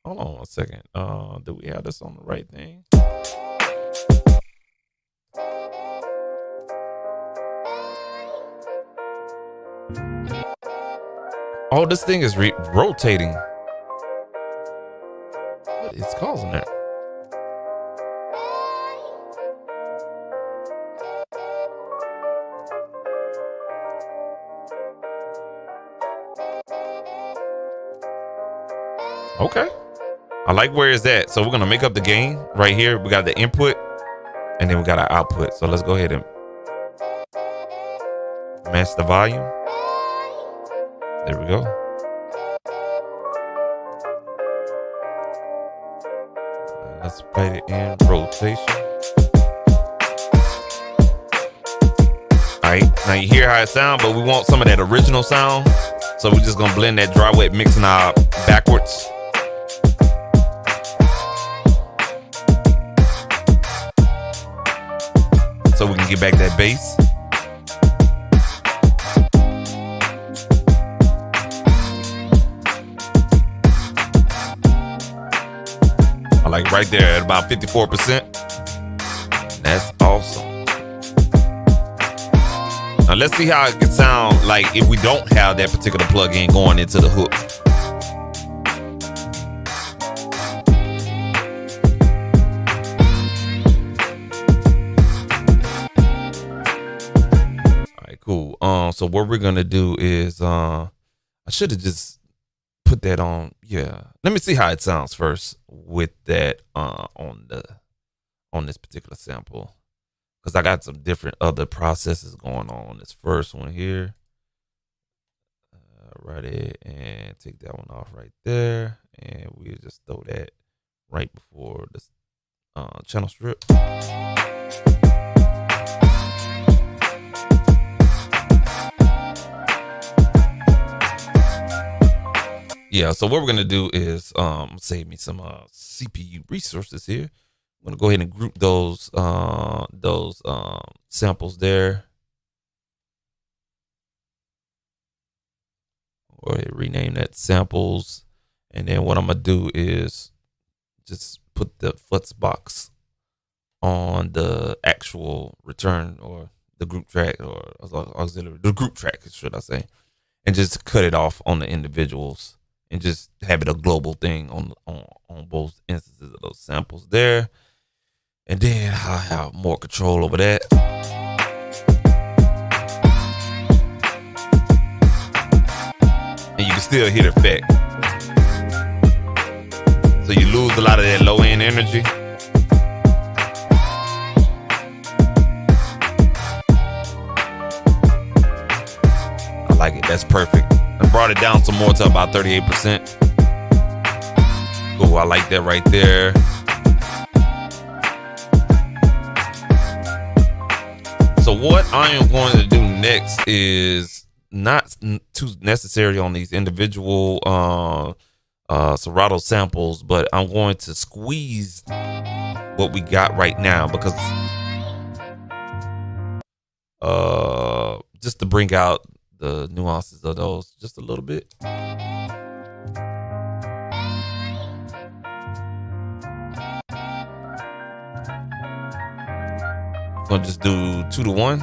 Hold on 1 second. Do we have this on the right thing? Oh, this thing is rotating. What is causing that? Okay. I like where it's at. So we're going to make up the gain right here. We got the input and then we got our output. So let's go ahead and match the volume. There we go. Let's play it in rotation. All right. Now you hear how it sounds, but we want some of that original sound. So we're just going to blend that dry wet mix knob backwards. So we can get back that bass. I like right there at about 54%. That's awesome. Now let's see how it can sound like if we don't have that particular plug-in going into the hook. Cool. So what we're gonna do is I should have just put that on. Yeah. Let me see how it sounds first with that on this particular sample. Because I got some different other processes going on this first one here. Right it and take that one off right there. And we'll just throw that right before this channel strip. yeah, so what we're gonna do is save me some CPU resources here. I'm gonna go ahead and group those samples there. Go ahead and rename that samples, and then what I'm gonna do is just put the futz box on the actual return or the group track or auxiliary, the group track, should I say, and just cut it off on the individuals and just have it a global thing on both instances of those samples there. And then I'll have more control over that. And you can still hear the effect. So you lose a lot of that low end energy. I like it. That's perfect. I brought it down some more to about 38%. Cool. I like that right there. So what I am going to do next is not too necessary on these individual Serato samples, but I'm going to squeeze what we got right now because just to bring out the nuances of those just a little bit. I'm gonna just do 2 to 1.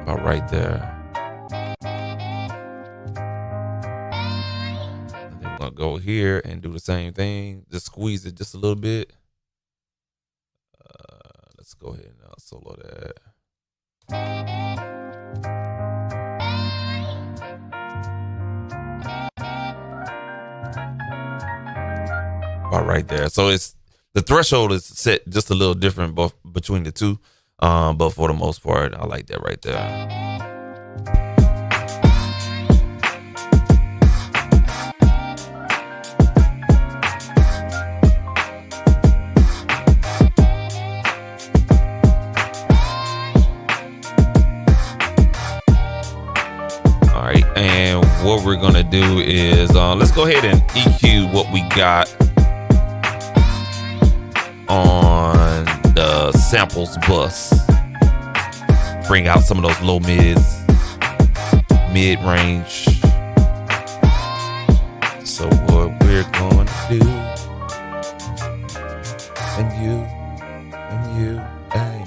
About right there. And then we're gonna go here and do the same thing. Just squeeze it just a little bit. Let's go ahead and solo that. About right there. So it's the threshold is set just a little different both between the two. But for the most part, I like that right there. All right, and what we're gonna do is let's go ahead and EQ what we got on the samples bus. Bring out some of those low mids, mid range. So what we're going to do, and you, hey.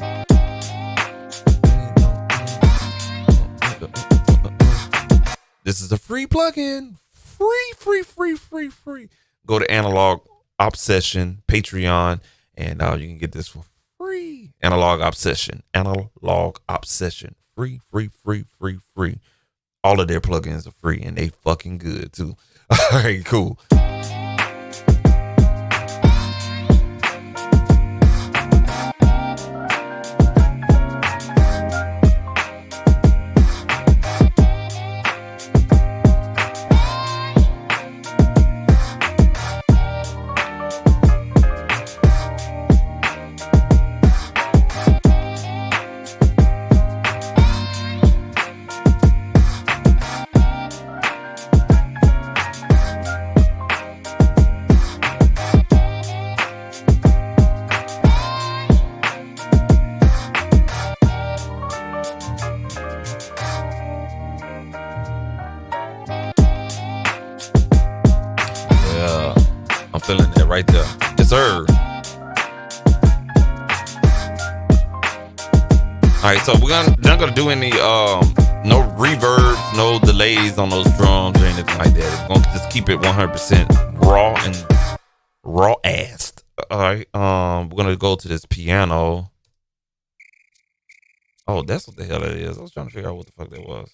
This is a free plugin, free. Go to Analog Obsession Patreon, and you can get this for free. Analog Obsession, free. All of their plugins are free, and they fucking good too. All right, cool. Feeling that right there. Yes, sir. All right, so we're not gonna do any no reverbs, no delays on those drums or anything like that. We're gonna just keep it 100% raw and raw-assed. All right, we're gonna go to this piano. Oh, that's what the hell it is. I was trying to figure out what the fuck that was.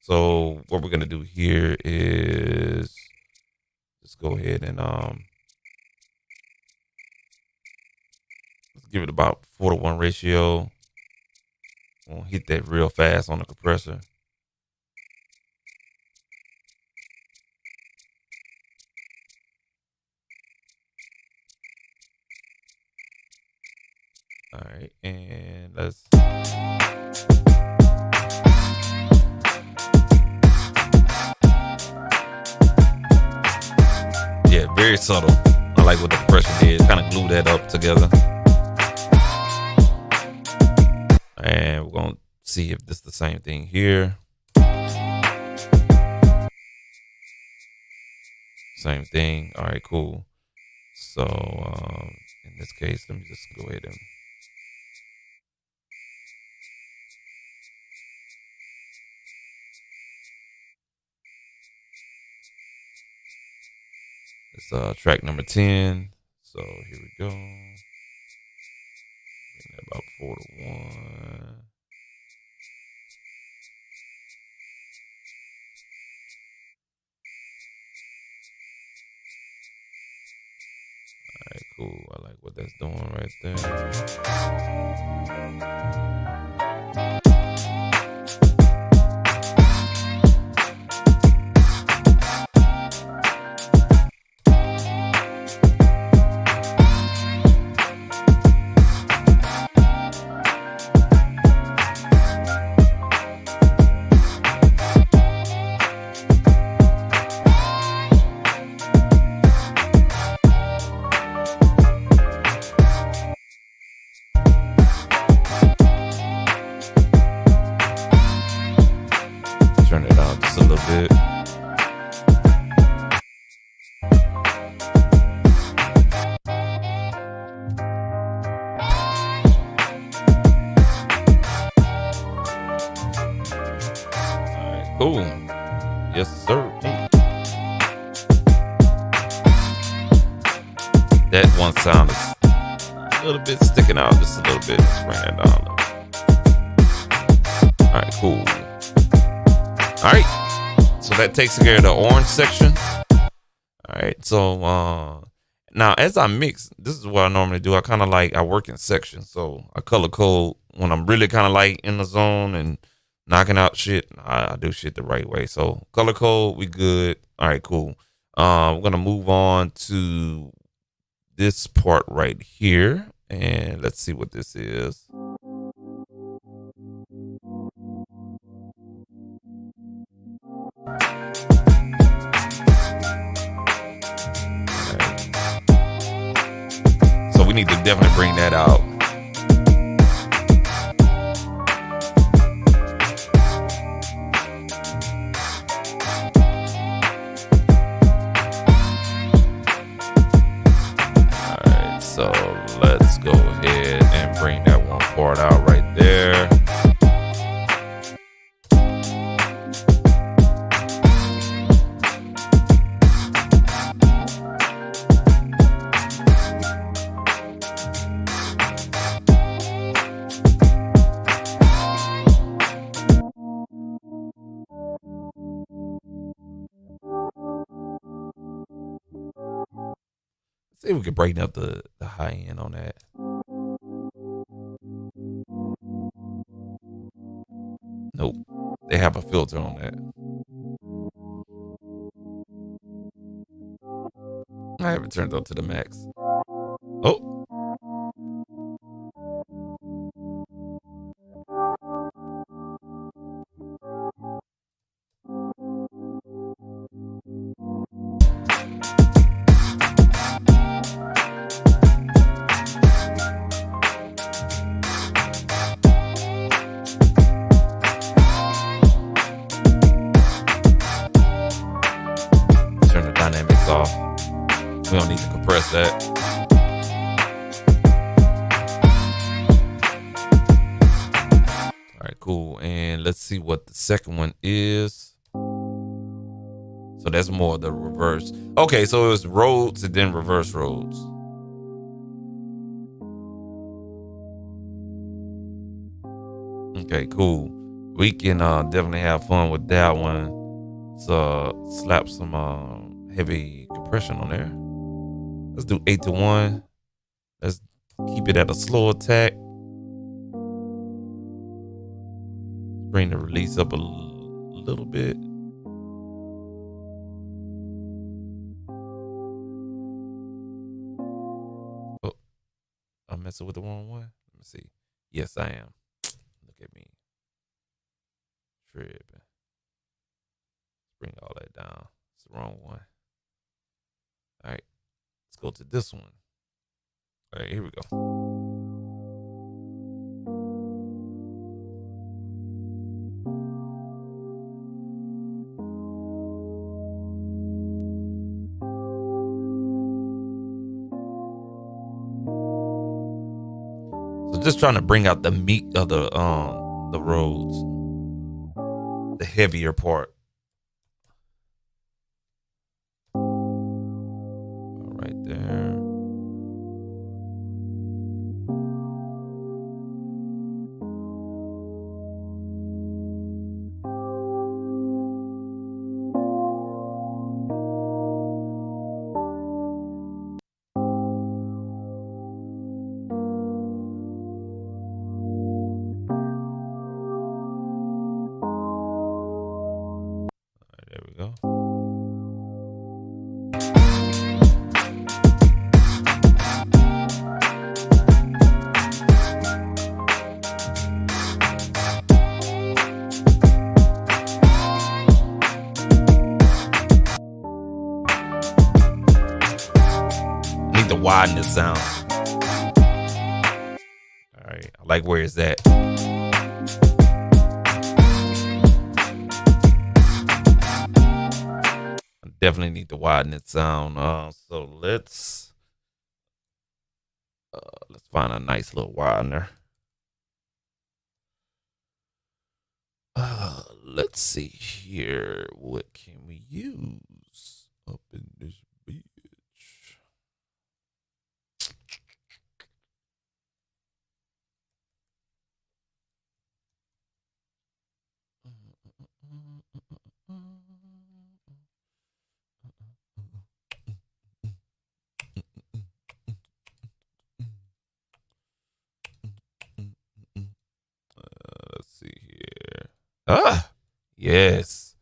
So what we're gonna do here is let's go ahead and let's give it about 4-to-1 ratio. We'll hit that real fast on the compressor. right, and let's. Yeah, very subtle. I like what the compression did. Kind of glue that up together. And we're going to see if this is the same thing here. Same thing. All right, cool. So in this case, let me just go ahead and. It's track number 10. So here we go. About 4-1. Alright, cool. I like what that's doing right there. Turn it down just a little bit. Alright, cool. Yes, sir. That one sound is a little bit sticking out just a little bit. Let's bring that down a little. Alright, cool. Alright. So that takes care of the orange section. Alright, so now as I mix, this is what I normally do. I work in sections. So I color code when I'm really kind of like in the zone and knocking out shit. I do shit the right way. So color code, we good. Alright, cool. We're gonna move on to this part right here, and let's see what this is. Right. So we need to definitely bring that out. So let's go ahead and bring that one part out right there. See if we can brighten up the high end on that. Nope. They have a filter on that. I have it turned up to the max. Oh. Turn the dynamics off. We don't need to compress that. All right, cool. And let's see what the second one is. So that's more the reverse. Okay, so it was Rhodes and then reverse Rhodes. Okay, cool. We can definitely have fun with that one. So slap some heavy compression on there. Let's do 8-1. Let's keep it at a slow attack. Bring the release up a little bit. Oh, I'm messing with the wrong one. me see. Yes, I am. Look at me. Tripping. Bring all that down. It's the wrong one. All right. Let's go to this one. All right, here we go. So just trying to bring out the meat of the roads, the heavier part. All right there. There we go. Need to widen the sound. All right, I like where it's at. Definitely need to widen it sound. So let's find a nice little widener. Let's see here. What can we use up in this bitch? Let's see here. Yes.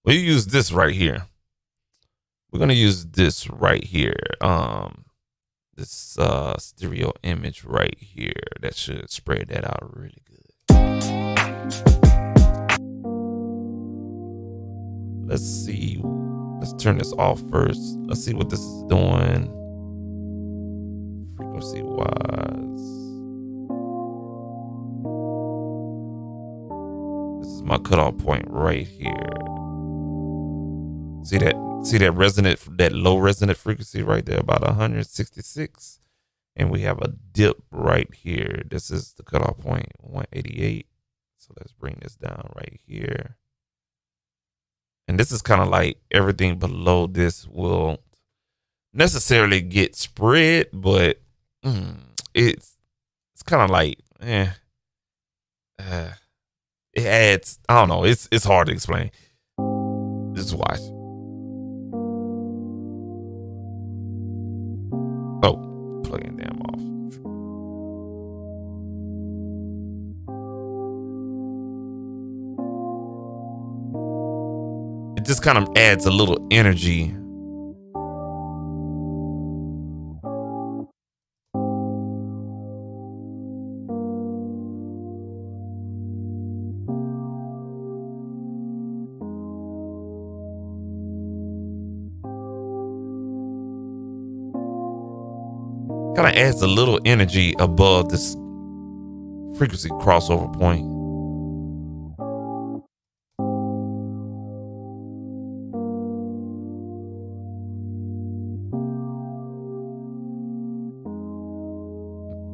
We use this right here. We're gonna use this right here. This stereo image right here. That should spread that out really good. Let's see. Let's turn this off first. Let's see what this is doing. Frequency wise. This is my cutoff point right here. See that? See that resonant, that low resonant frequency right there, about 166. And we have a dip right here. This is the cutoff point, 188. So let's bring this down right here. And this is kind of like everything below this will necessarily get spread, but it's kind of like, it adds, I don't know, it's hard to explain. Just watch. Oh, plugging them off. It just kind of adds a little energy. Kind of adds a little energy above this frequency crossover point.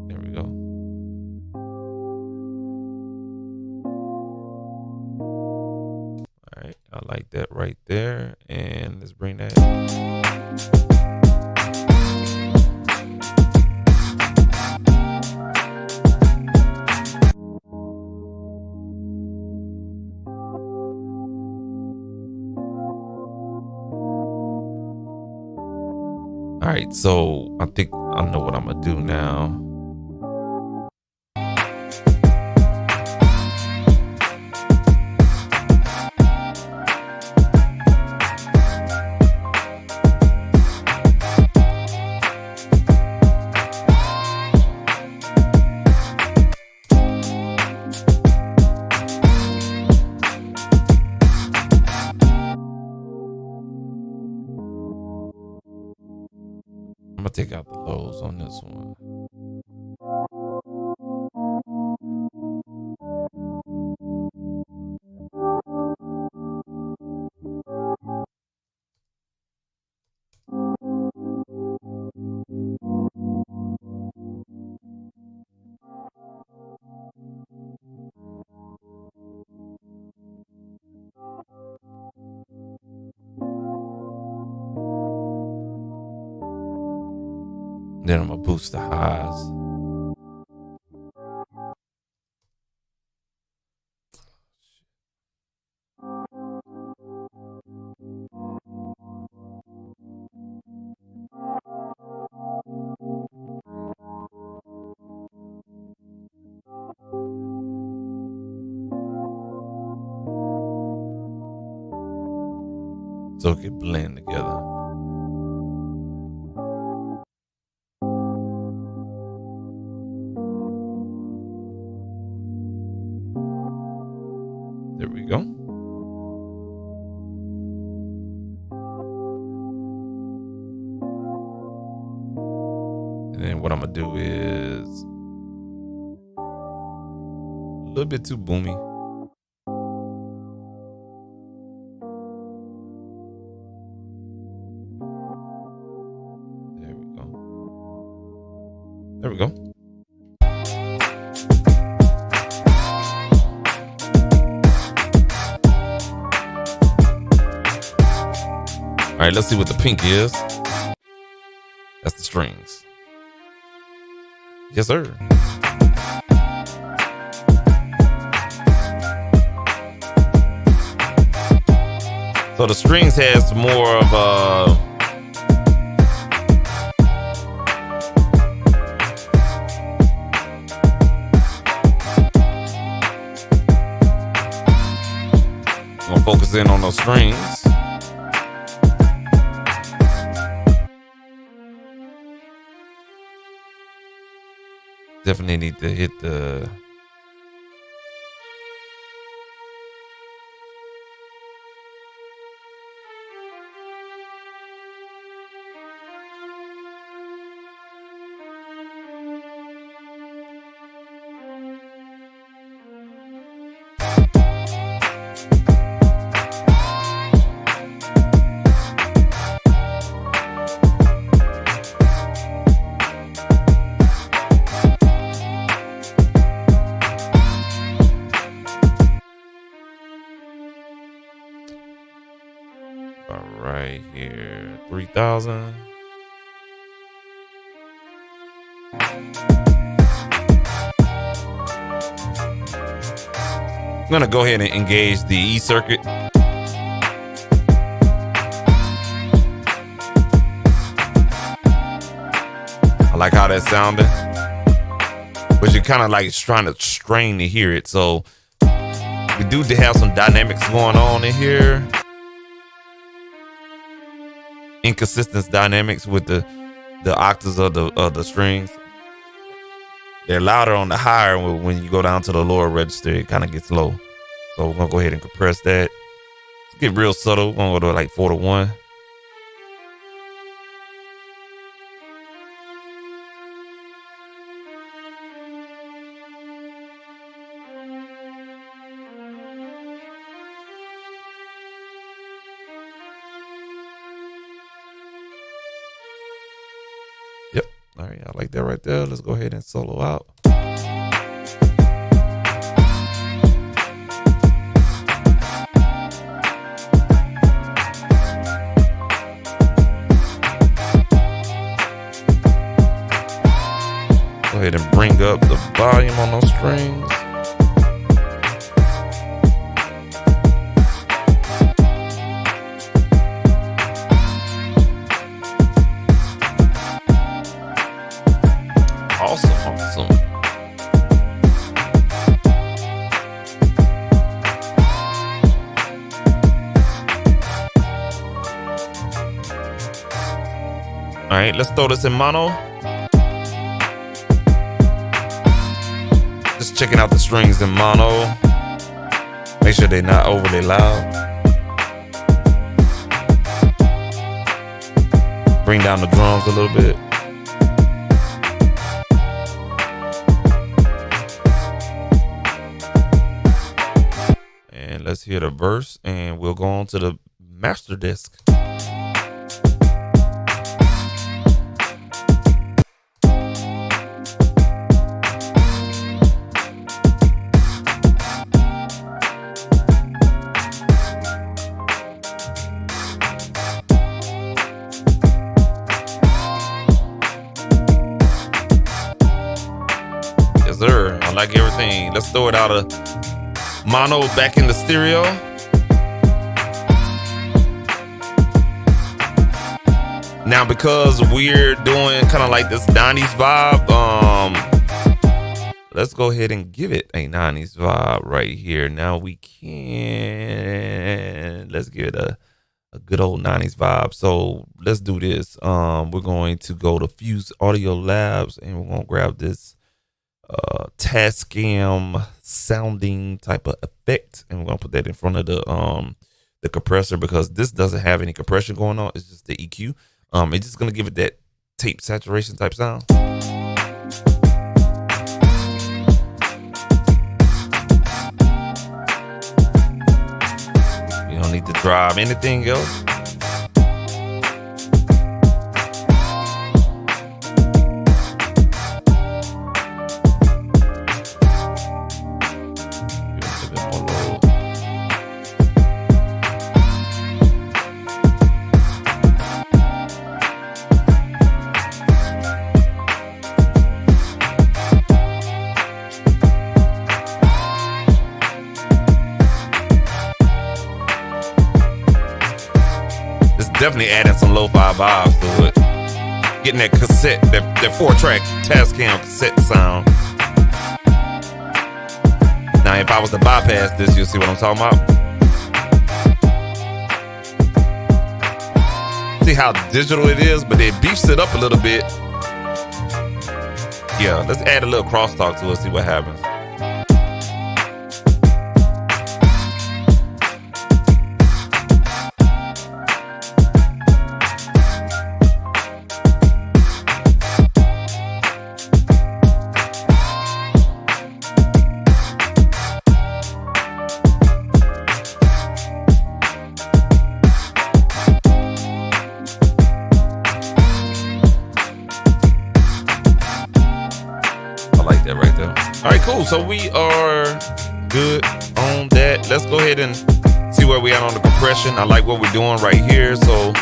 There we go. All right, I like that right there. And let's bring that. All right, so I think I know what I'm gonna do now. take out the lows on this one. Then I'm gonna boost the highs. So it can blend together. There we go. And then what I'm gonna do is a little bit too boomy. There we go. There we go. All right, let's see what the pink is. That's the strings. Yes, sir. So the strings has more of a gonna focus in on those strings. Definitely need to hit the right here, 3,000. I'm gonna go ahead and engage the E circuit. I like how that's sounding, but you're kind of like trying to strain to hear it. So we do have some dynamics going on in here. Inconsistent dynamics with the octaves of the strings. They're louder on the higher. When you go down to the lower register, it kind of gets low. So we're gonna go ahead and compress that. Let's get real subtle. We're gonna go to like 4-to-1. Yep. All right, I like that right there. Let's go ahead and solo out. Go ahead and bring up the volume on those strings. Awesome. All right, let's throw this in mono. Just checking out the strings in mono. Make sure they're not overly loud. Bring down the drums a little bit. let's hear the verse and we'll go on to the master disc. Yes, sir. I like everything. Let's throw it out of mono back in the stereo. Now, because we're doing kind of like this 90s vibe, let's go ahead and give it a 90s vibe right here. Now we can, let's give it a good old 90s vibe. So let's do this. We're going to go to Fuse Audio Labs and we're going to grab this Tascam sounding type of effect, and we're going to put that in front of the compressor, because this doesn't have any compression going on. It's just the EQ. It's just going to give it that tape saturation type sound. You don't need to drive anything else. Definitely adding some lo-fi vibes to it. Getting that cassette, that 4-track Tascam cassette sound. Now, if I was to bypass this, you'll see what I'm talking about. See how digital it is, but it beefs it up a little bit. Yeah, let's add a little crosstalk to it, see what happens. So we are good on that. Let's go ahead and see where we at on the compression. I like what we're doing right here. So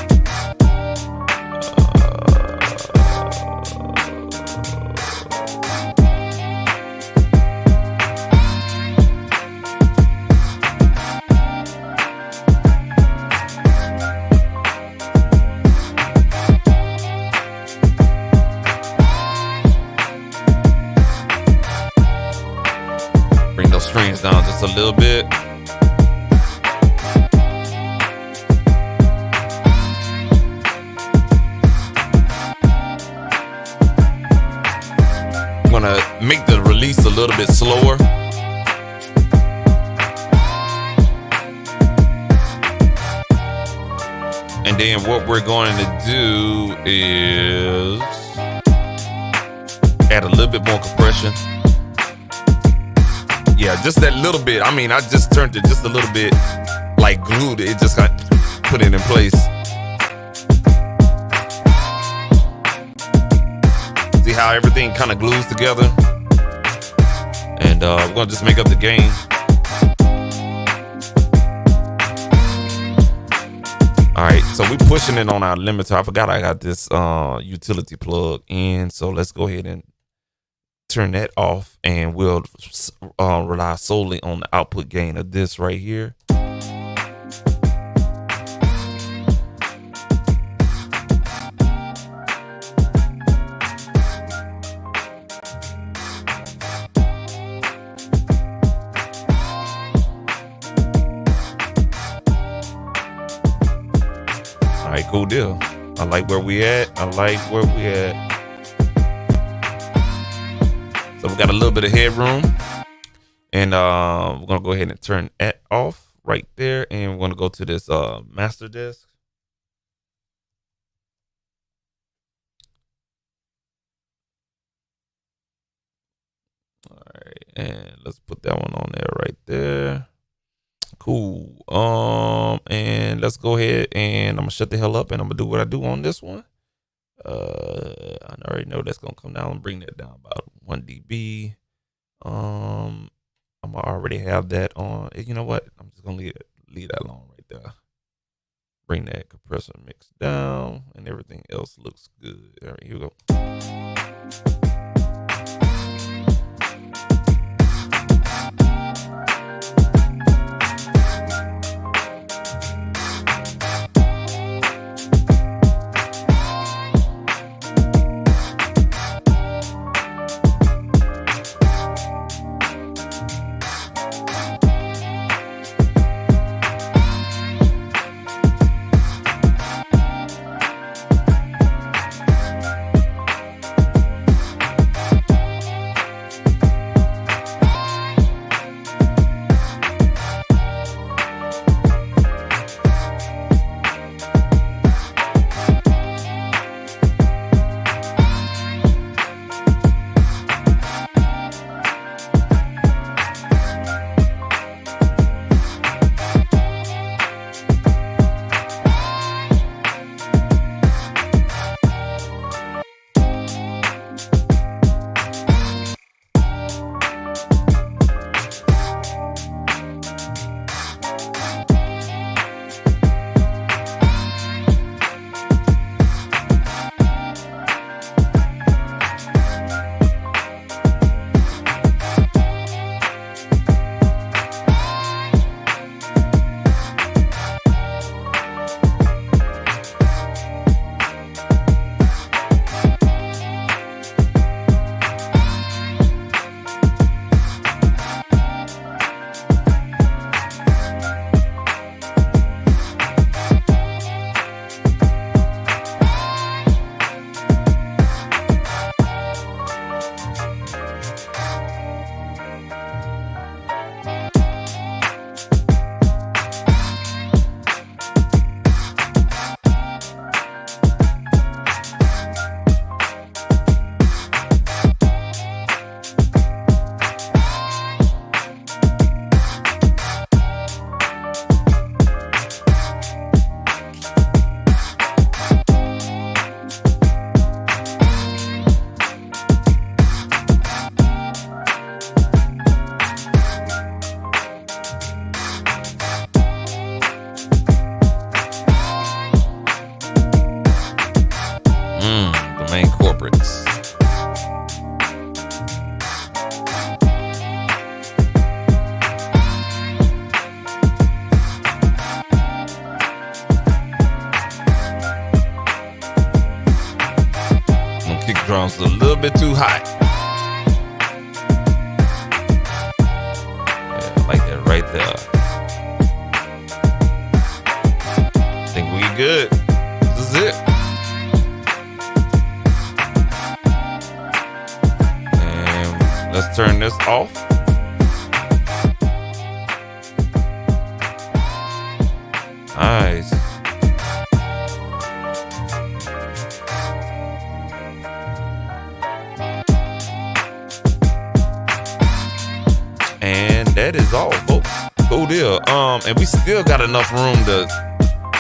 strings down just a little bit. I'm gonna make the release a little bit slower. And then what we're going to do is add a little bit more compression. Yeah, just that little bit. I mean, I just turned it just a little bit, like glued it. It just got put it in place. See how everything kind of glues together? And we're going to just make up the gain. All right, so we're pushing it on our limiter. I forgot I got this utility plug in. So let's go ahead and turn that off, and we'll rely solely on the output gain of this right here. All right, cool deal. I like where we at. So we got a little bit of headroom, and we're gonna go ahead and turn that off right there, and we're gonna go to this master disc. All right, and let's put that one on there right there. Cool. And let's go ahead and I'm gonna shut the hell up and I'm gonna do what I do on this one. I already know that's gonna come down and bring that down about 1 dB. I'm gonna already have that on. You know what? I'm just gonna leave that alone right there. Bring that compressor mix down and everything else looks good. All right, here we go. The main corporates. Kick drums a little bit too high. Yeah, I like that right there. I think we good. This is it. And let's turn this off. Nice. And that is all, folks. Cool deal. And we still got enough room to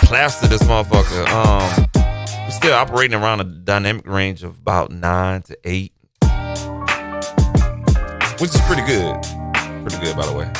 plaster this motherfucker. We're still operating around a dynamic range of about 9 to 8, which is pretty good. Pretty good, by the way.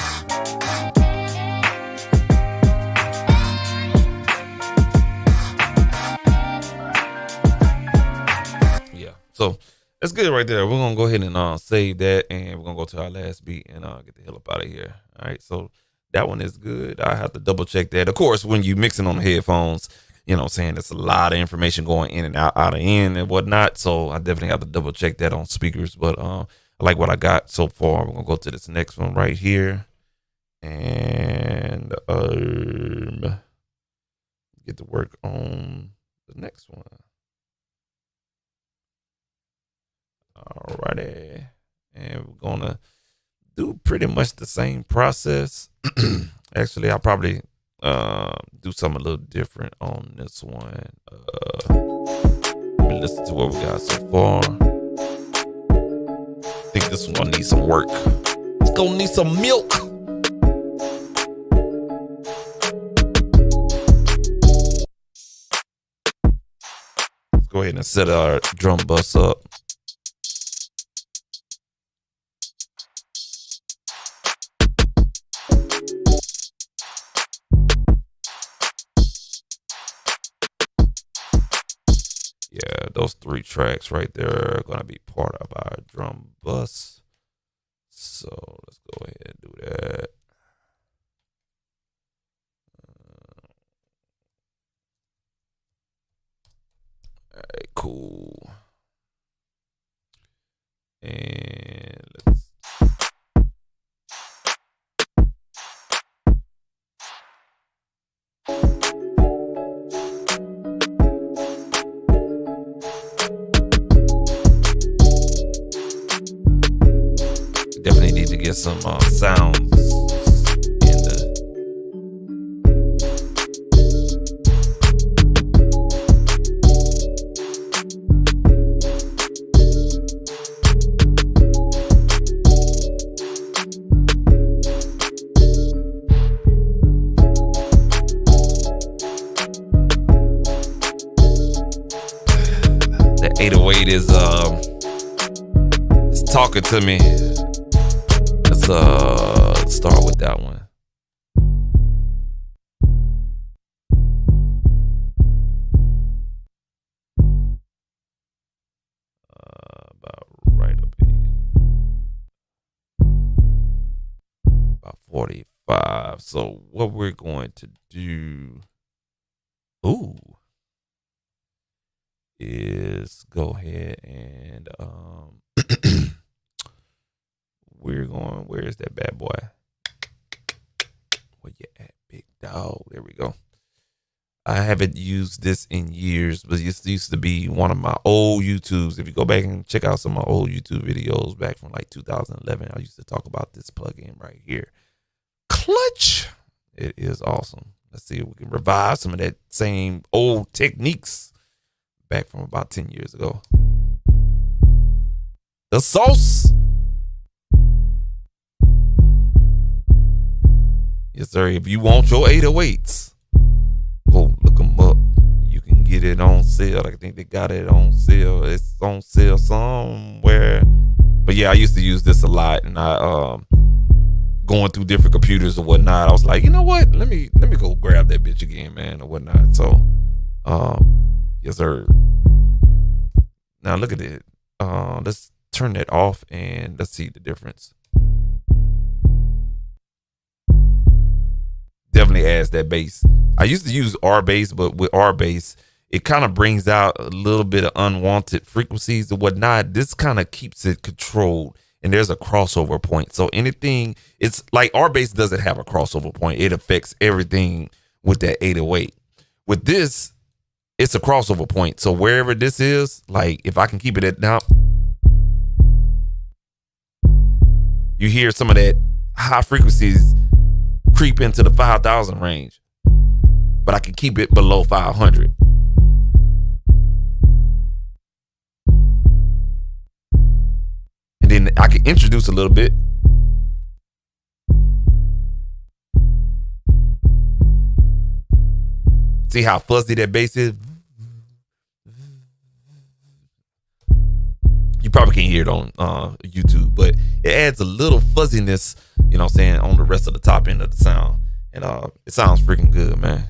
Yeah, so that's good right there. We're gonna go ahead and save that, and we're gonna go to our last beat and get the hell up out of here. All right, so that one is good. I have to double check that. Of course, when you mixing on the headphones, you know what I'm saying, there's a lot of information going in and out of in and whatnot. So I definitely have to double check that on speakers. But I like what I got so far. We're gonna go to this next one right here, and get to work on the next one. Alrighty, and we're gonna do pretty much the same process. Actually, I'll probably do something a little different on this one. Let me listen to what we got so far. I think this one gonna need some work. It's gonna need some milk. go ahead and set our drum bus up. Yeah, those 3 tracks right there are going to be part of our drum bus. So let's go ahead and do that. All right, cool. And let's. Definitely need to get some sounds in the. The 808 is it's talking to me. Let's start with that one. About right up here. About 45. So what we're going to do is go ahead and we're going, where is that bad boy? Where you at, big dog? There we go. I haven't used this in years, but it used to be one of my old YouTubes. If you go back and check out some of my old YouTube videos back from like 2011, I used to talk about this plugin right here. Clutch. It is awesome. Let's see if we can revive some of that same old techniques back from about 10 years ago. The sauce. Yes, sir. If you want your 808s, go look them up. You can get it on sale. I think they got it on sale. It's on sale somewhere. But yeah, I used to use this a lot, and I going through different computers or whatnot. I was like, you know what? Let me go grab that bitch again, man, or whatnot. So, yes, sir. Now look at it. Let's turn that off and let's see the difference. Definitely adds that bass. I used to use R bass, but with R bass, it kind of brings out a little bit of unwanted frequencies and whatnot. This kind of keeps it controlled, and there's a crossover point. So anything, it's like R bass doesn't have a crossover point. It affects everything with that 808. With this, it's a crossover point. So wherever this is, like if I can keep it at now, you hear some of that high frequencies creep into the 5,000 range, but I can keep it below 500. And then I can introduce a little bit. See how fuzzy that bass is? You probably can't hear it on YouTube, but it adds a little fuzziness, you know what I'm saying, on the rest of the top end of the sound. And it sounds freaking good, man.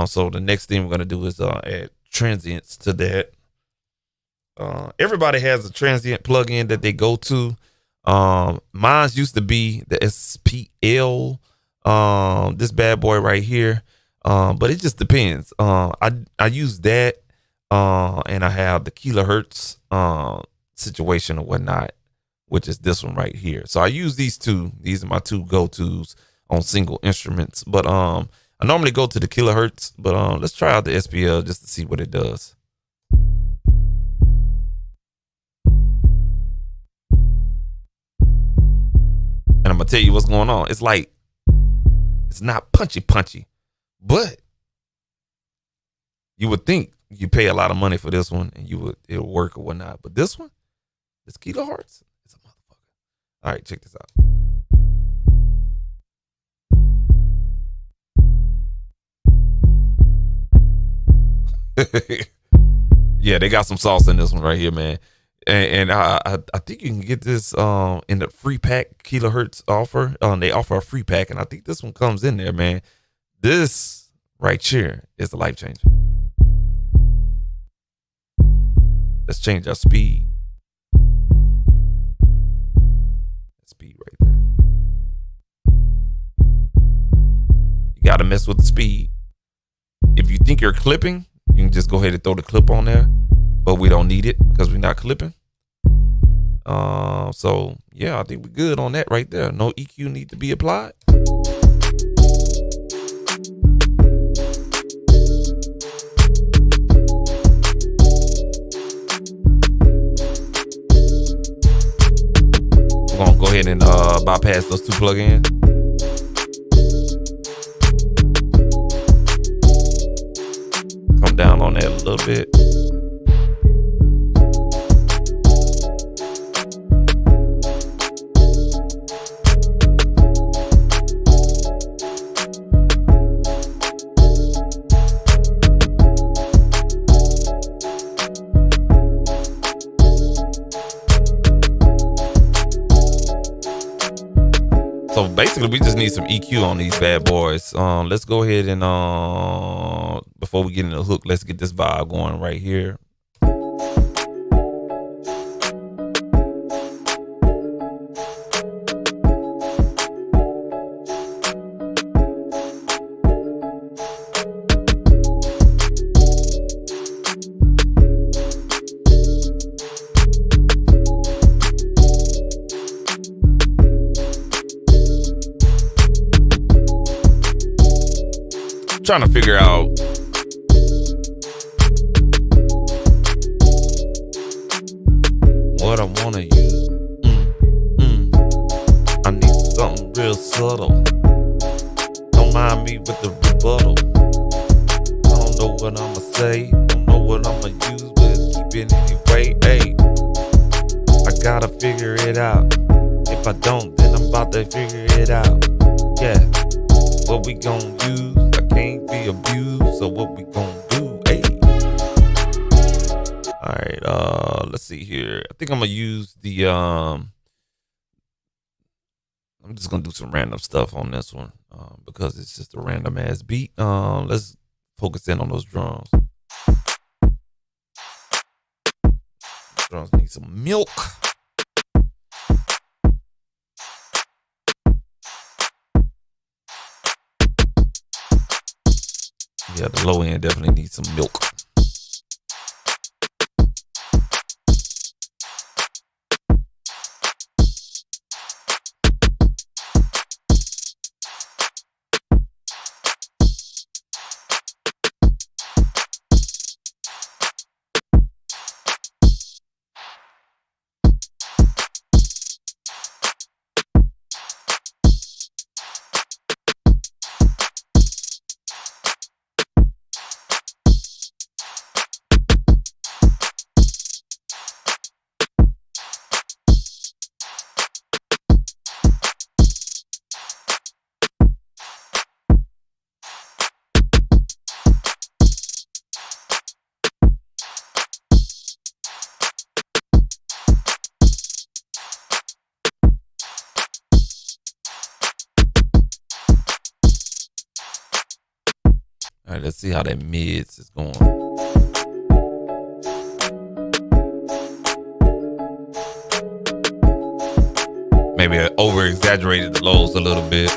So the next thing we're going to do is add transients to that. Everybody has a transient plugin that they go to. Mine's used to be the SPL, this bad boy right here. But it just depends. I use that, and I have the kilohertz situation or whatnot, which is this one right here. So I use these two. These are my two go-tos on single instruments. But I normally go to the kilohertz, but let's try out the SPL just to see what it does. And I'm gonna tell you what's going on. It's like, it's not punchy, but you would think you pay a lot of money for this one and it'll work or whatnot. But this one, this kilohertz, it's a motherfucker. All right, check this out. Yeah, they got some sauce in this one right here, man. And I think you can get this in the free pack kilohertz offer. They offer a free pack, and I think this one comes in there, man. This right here is the life changer. Let's change our speed. Speed right there. You gotta mess with the speed. If you think you're clipping, you can just go ahead and throw the clip on there, but we don't need it because we're not clipping. So yeah, I think we're good on that right there. No EQ need to be applied. We're gonna go ahead and bypass those two plugins. Come down on that a little bit. So basically, we just need some EQ on these bad boys. Let's go ahead and before we get in the hook, let's get this vibe going right here. Trying to figure out what I want to use. I need something real subtle. Don't mind me with the rebuttal. I don't know what I'ma say, don't know what I'ma use, but keep it anyway. Hey, I gotta figure it out. If I don't, then I'm about to figure it out. Yeah, what we gonna use? Can't be abused, so what we gonna do? Hey. All right, let's see here. I think I'm gonna use the I'm just gonna do some random stuff on this one because it's just a random ass beat. Let's focus in on those drums. Drums need some milk. Yeah, the low end definitely needs some milk. All right, let's see how that mids is going. Maybe I over-exaggerated the lows a little bit.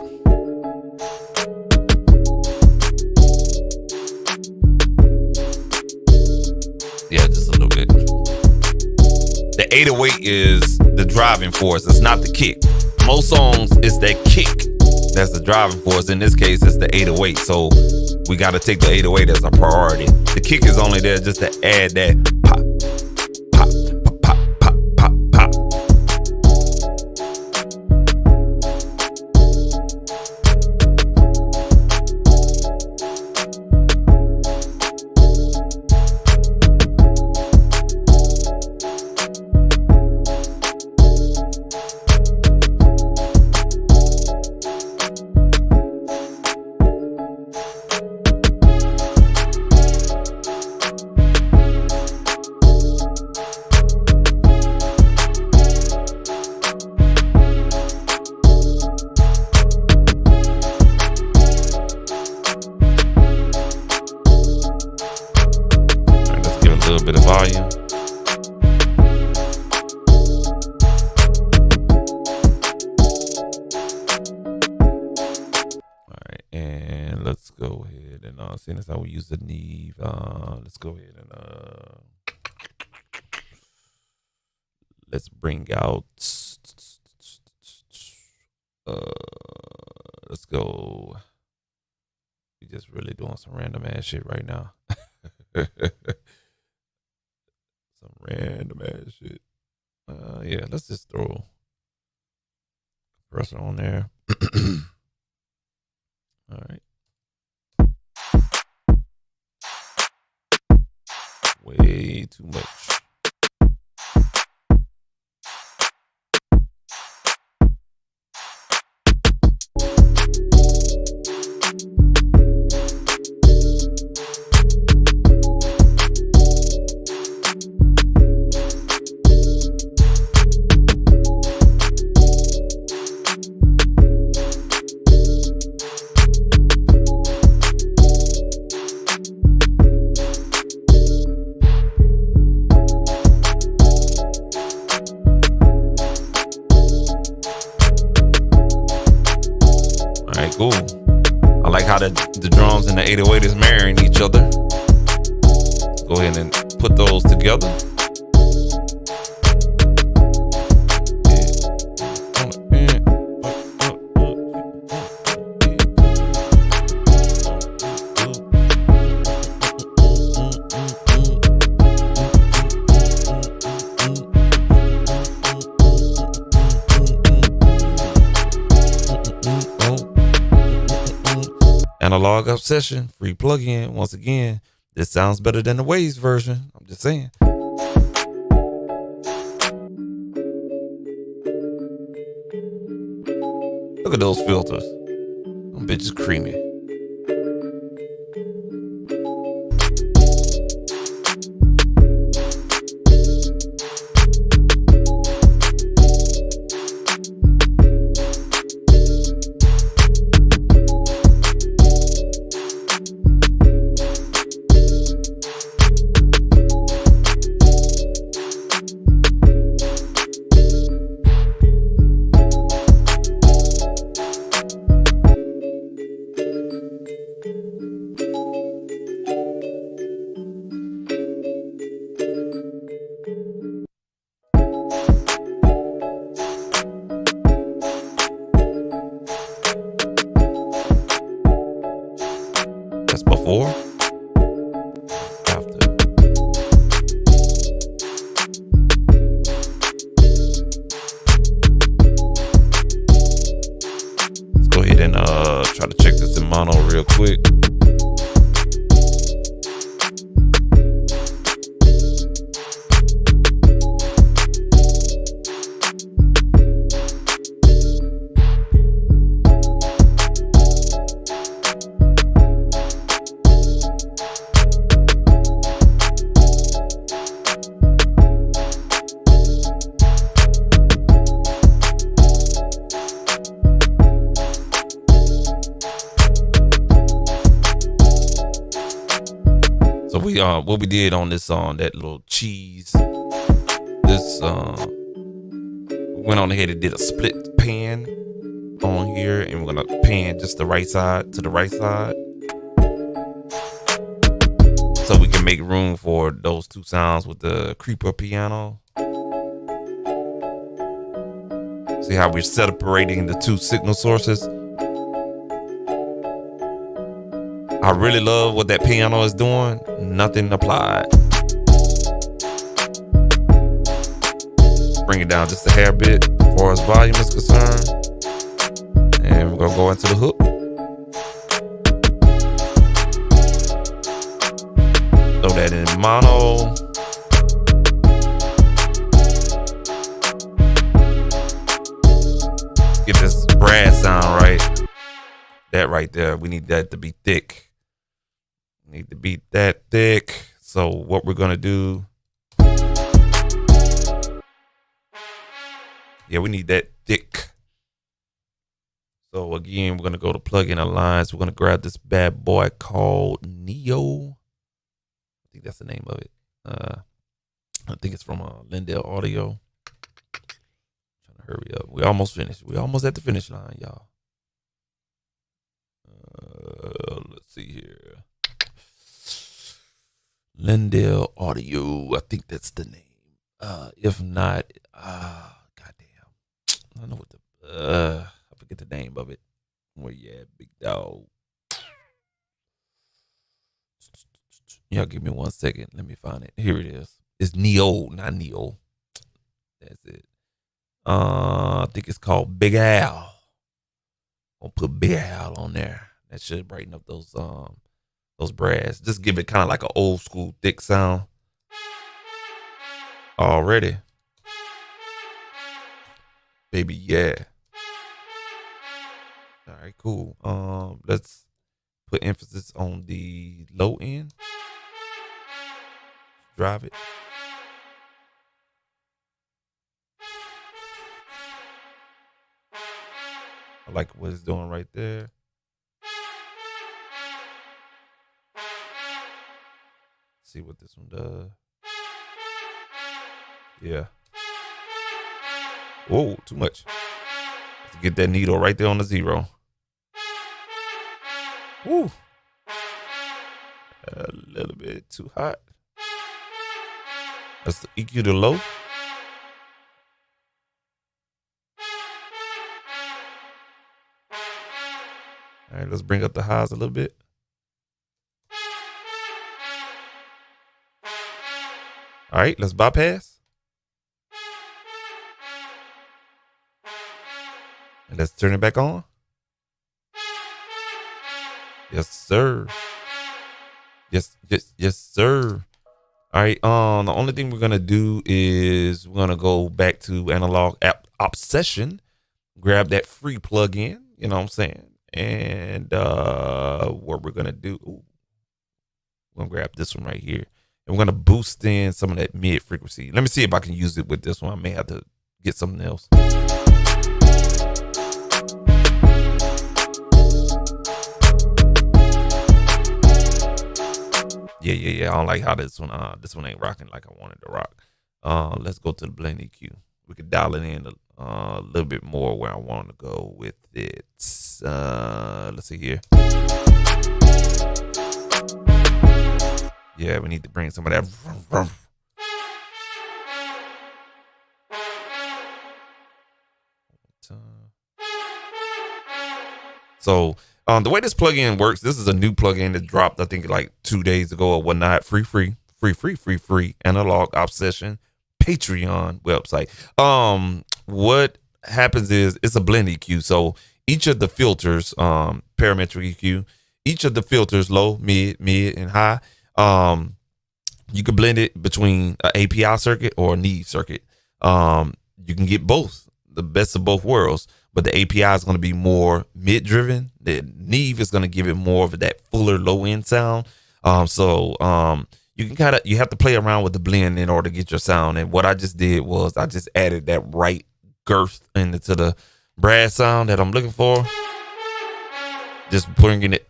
Yeah, just a little bit. The 808 is the driving force. It's not the kick. Most songs, it's that kick that's the driving force. In this case, it's the 808. So we got to take the 808 as a priority. The kick is only there just to add that pop, pop, pop, pop, pop, pop, pop. bit of volume. All right, and let's go ahead and seeing as how we use the Neve, let's go ahead and let's bring out. Let's go. We just really doing some random ass shit right now. Some random ass shit. Yeah, let's just throw compressor on there. All right. Way too much. Cool. I like how the drums and the 808 is marrying each other. Let's go ahead and put those together. Analog Obsession, free plugin. Once again, this sounds better than the Waves version. I'm just saying. Look at those filters. Them bitches creamy. That's before. After. Let's go ahead and try to check this in mono real quick. So we what we did on this that little cheese, this we went on ahead and did a split pan on here, and we're gonna pan just the right side to the right side, so we can make room for those two sounds with the creeper piano. See how we're separating the two signal sources? I really love what that piano is doing. Nothing applied. Bring it down just a hair bit as far as volume is concerned. And we're gonna go into the hook. Throw that in mono. Get this brass sound right. That right there, we need that to be thick. Need to be that thick. So what we're gonna do, yeah, we need that thick. So again, we're gonna go to plugin alliance. We're gonna grab this bad boy called Neo. I think that's the name of it. I think it's from Lindell Audio. Trying to hurry up. We almost finished. We almost at the finish line, y'all. Let's see here. Lindell Audio. I think that's the name. If not, goddamn, I know what I forget the name of it. Where you at, big dog? Y'all give me 1 second. Let me find it. Here it is. It's Neo, not Neo. That's it. I think it's called Big Al. I'll put Big Al on there. That should brighten up those brass. Just give it kind of like an old school thick sound. Already. Baby, yeah. All right, cool. Let's put emphasis on the low end. Drive it. I like what it's doing right there. See what this one does. Yeah. Whoa, too much. Let's get that needle right there on the 0. Woo. A little bit too hot. Let's EQ to low. All right, let's bring up the highs a little bit. All right, let's bypass. And let's turn it back on. Yes, sir. Yes, sir. All right. The only thing we're gonna do is we're gonna go back to Analog Obsession, grab that free plugin. You know what I'm saying? And what we're gonna do, we're gonna grab this one right here, and we're gonna boost in some of that mid frequency. Let me see if I can use it with this one. I may have to get something else. Yeah. I don't like how this one ain't rocking like I wanted to rock. Let's go to the blend EQ. We could dial it in a little bit more where I want to go with it. Let's see here. Yeah, we need to bring some of that. So the way this plugin works, this is a new plugin that dropped, I think, like 2 days ago or whatnot. Free. Analog Obsession Patreon website. What happens is it's a blend EQ. So each of the filters, parametric EQ, each of the filters, low, mid, and high, you can blend it between an API circuit or a Neve circuit. You can get both, the best of both worlds. But the API is going to be more mid-driven. The Neve is going to give it more of that fuller low-end sound. So you have to play around with the blend in order to get your sound. And what I just did was I just added that right girth into the brass sound that I'm looking for. Just bringing it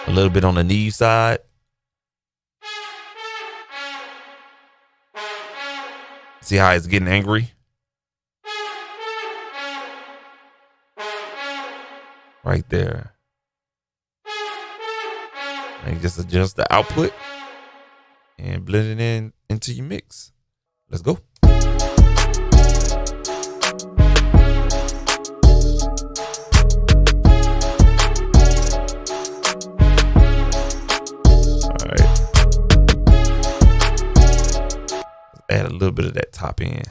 a little bit on the Neve side. See how it's getting angry? Right there. And you just adjust the output and blend it into your mix. Let's go. All right. Let's add a little bit of that top end.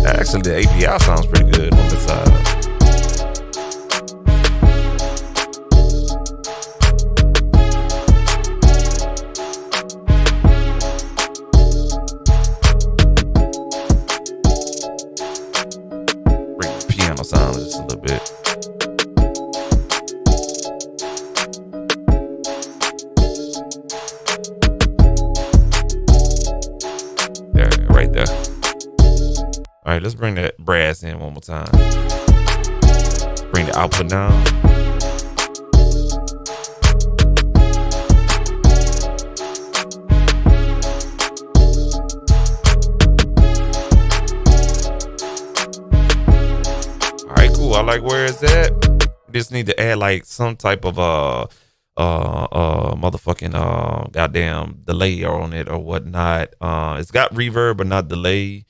Actually, the API sounds pretty good on this side. Bring the piano sound just a little bit. There, right there. All right, let's bring that brass in one more time. Bring the output down. All right, cool. I like where it's at. Just need to add like some type of motherfucking goddamn delay on it or whatnot. It's got reverb but not delay.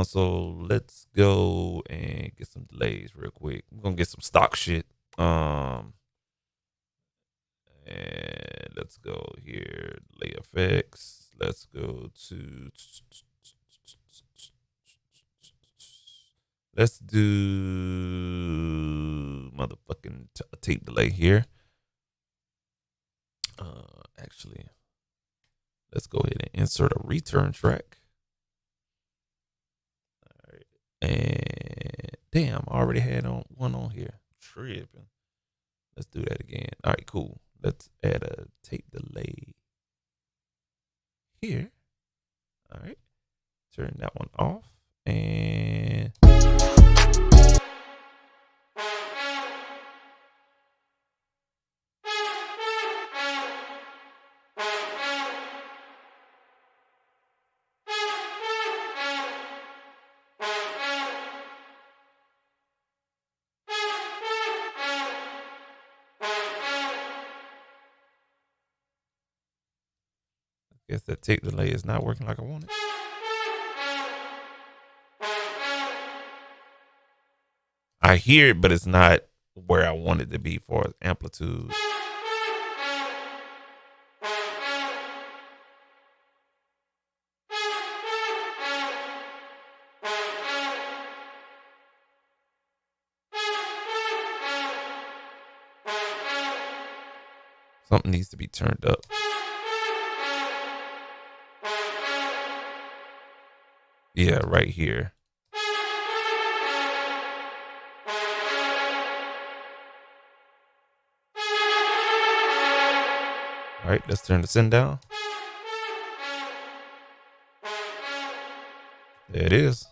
So let's go and get some delays real quick. I'm gonna get some stock shit. And let's go here, delay effects. Let's go to let's do motherfucking tape delay here. Actually, let's go ahead and insert a return track. All right, and damn, I already had one on here. Tripping. Let's do that again. All right, cool. Let's add a tape delay here. All right, turn that one off and. Guess that tape delay is not working like I wanted. I hear it, but it's not where I want it to be for amplitude. Something needs to be turned up. Yeah, right here. All right, let's turn the send down. There it is.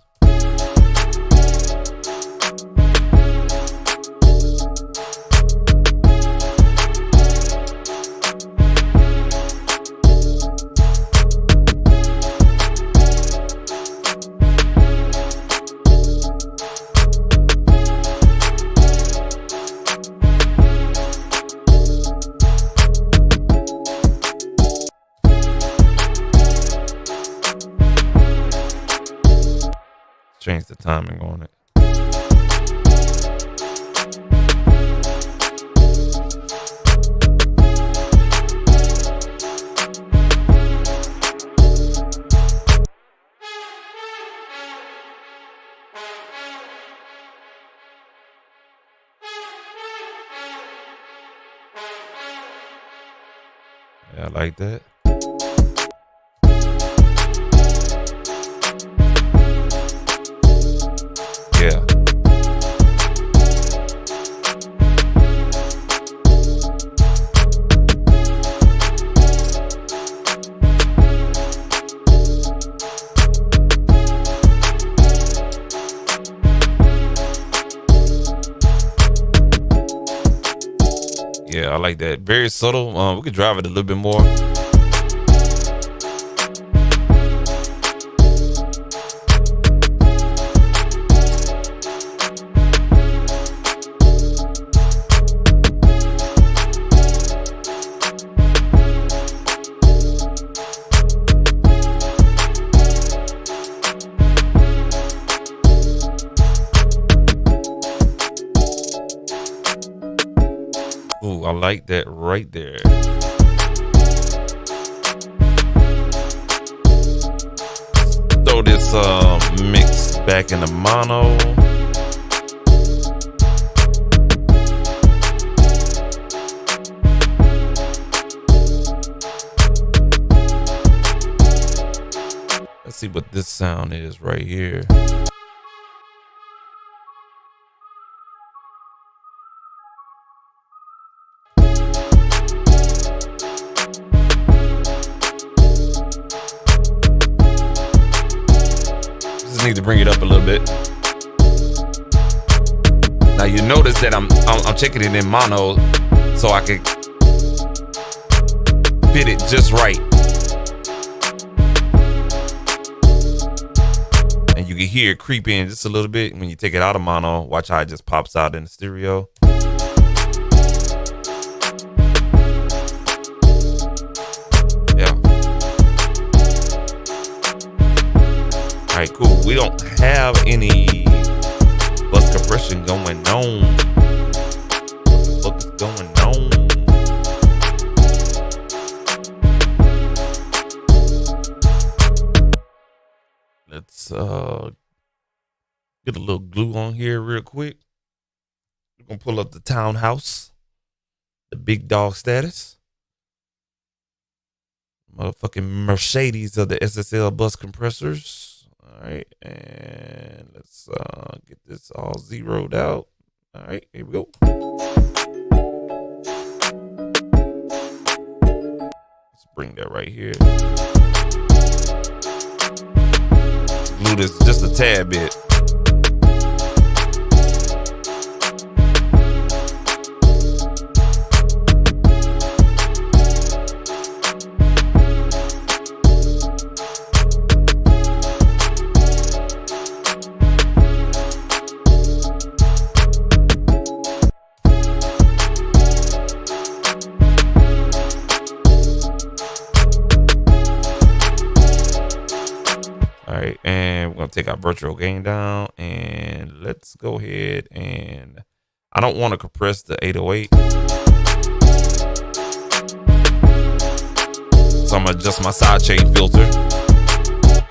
Change the timing on it. Yeah, I like that. Yeah. Yeah, I like that. Very subtle. We could drive it a little bit more. Ooh, I like that right there. Throw this mix back in the mono. Let's see what this sound is right here. just need to bring it up a little bit. Now you notice that I'm checking it in mono so I can fit it just right. And you can hear it creep in just a little bit when you take it out of mono. Watch how it just pops out in the stereo. Yeah. All right, cool. We don't have any bus compression going on. What the fuck is going on? Let's get a little glue on here real quick. We're gonna pull up the townhouse, the big dog status. Motherfucking Mercedes of the SSL bus compressors. All right, and let's get this all zeroed out. All right, here we go. Let's bring that right here. Glue this just a tad bit. All right, and we're gonna take our virtual gain down, and let's go ahead and I don't want to compress the 808, so I'm gonna adjust my sidechain filter.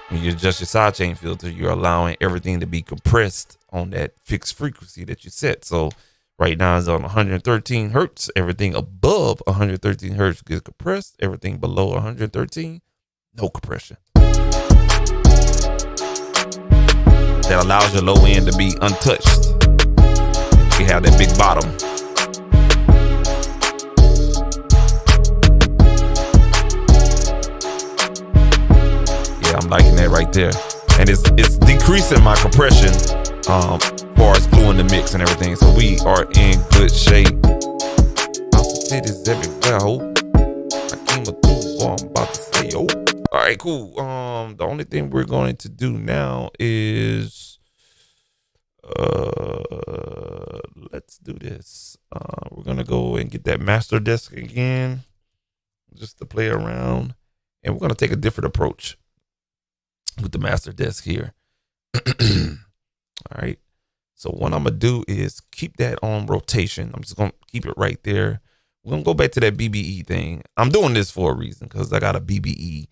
When you adjust your sidechain filter, you're allowing everything to be compressed on that fixed frequency that you set. So right now it's on 113 hertz. Everything above 113 hertz gets compressed. Everything below 113, no compression. That allows your low end to be untouched. You have that big bottom. Yeah, I'm liking that right there. And it's decreasing my compression as far as gluing the mix and everything. So we are in good shape. Titties everywhere, ho. I came through, boy, I'm about to say, yo. All right, cool. The only thing we're going to do now is let's do this. We're gonna go and get that master desk again, just to play around, and we're gonna take a different approach with the master desk here. All right. So what I'm gonna do is keep that on rotation. I'm just gonna keep it right there. We're gonna go back to that BBE thing. I'm doing this for a reason because I got a BBE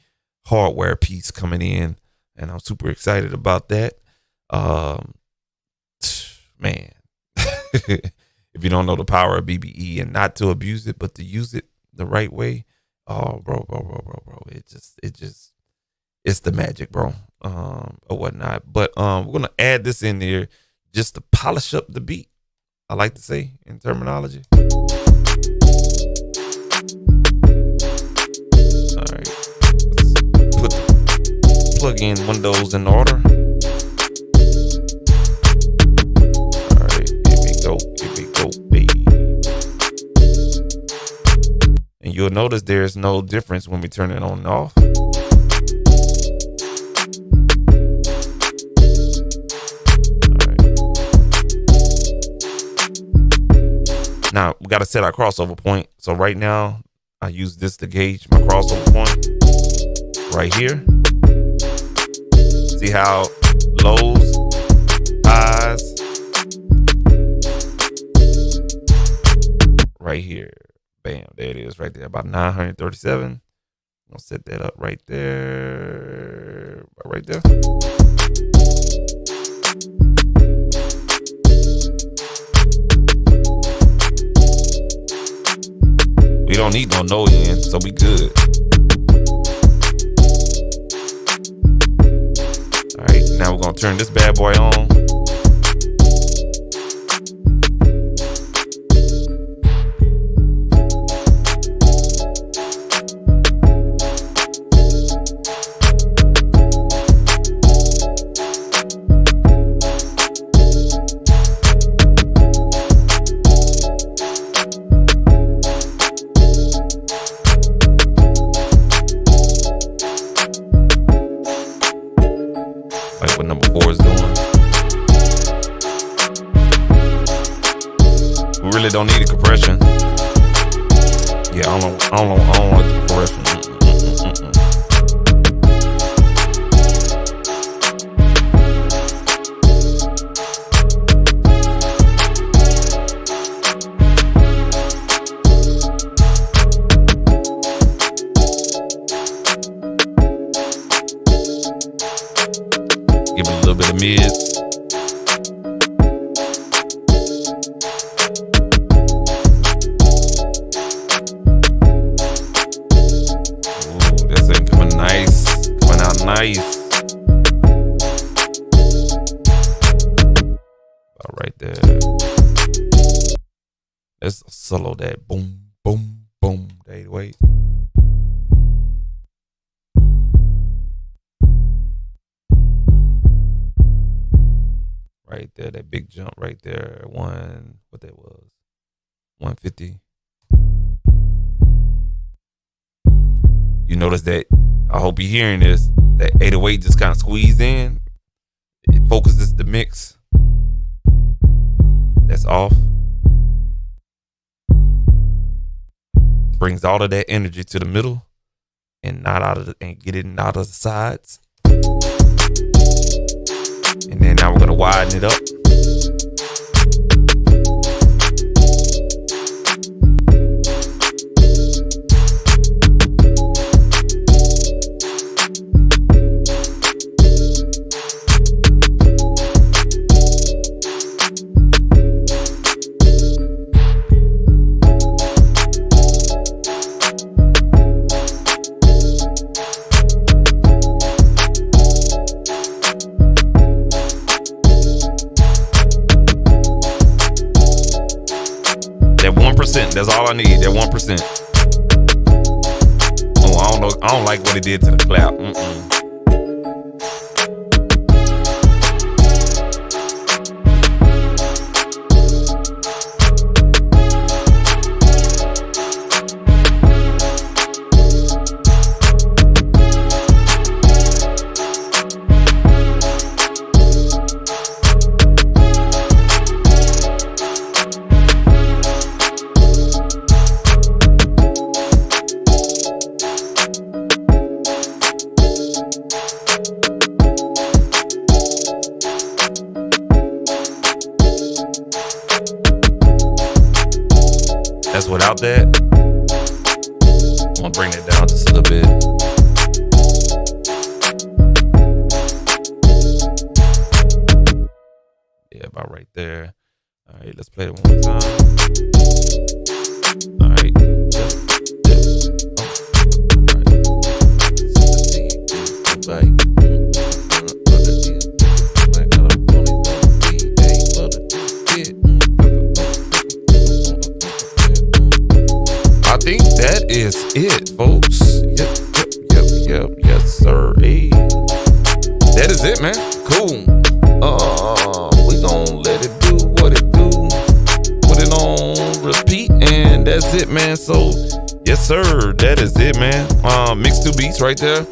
hardware piece coming in, and I'm super excited about that. Man, if you don't know the power of BBE, and not to abuse it, but to use it the right way, oh, bro, it's the magic, bro, or whatnot. But we're gonna add this in there just to polish up the beat, I like to say in terminology. All right, let's put the plug-in windows in order. All right, here we go, baby. And you'll notice there's no difference when we turn it on and off. Now we got to set our crossover point. So right now I use this to gauge my crossover point right here. See how lows, highs, right here. Bam, there it is right there, about 937. I'll set that up right there, right there. We don't need no end, so we good. All right, now we're gonna turn this bad boy on. don't need a compression. Yeah, I don't like the compression. Give it a little bit of mids. Nice. About right there. Let's solo that. Boom, boom, boom. The 808. Right there. That big jump right there. What that was? 150. You notice that? I hope you're hearing this. That 808 just kind of squeezed in. It focuses the mix. That's off. Brings all of that energy to the middle and get it out of the sides. And then now we're gonna widen it up. That's all I need. That 1%. Oh, I don't know. I don't like what it did to the clap. Without that, I'm gonna bring it down just a little bit. Yeah, about right there. All right, let's play it one more time. All right. I think that is it, folks. Yep. Yes, sir. Hey. That is it, man. Cool. We gon' let it do what it do. Put it on repeat, and that's it, man. So, yes, sir. That is it, man. Mix 2 beats right there.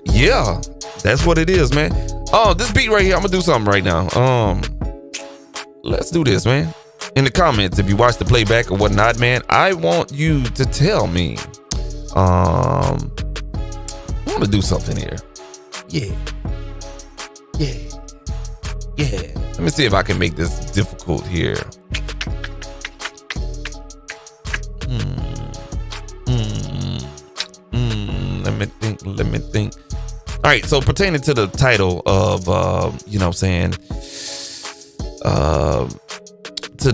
Yeah, that's what it is, man. This beat right here, I'm gonna do something right now. Let's do this, man. In the comments, if you watch the playback or whatnot, man, I want you to tell me. I want to do something here. Yeah. Let me see if I can make this difficult here. Let me think. All right, so pertaining to the title of, you know what I'm saying, to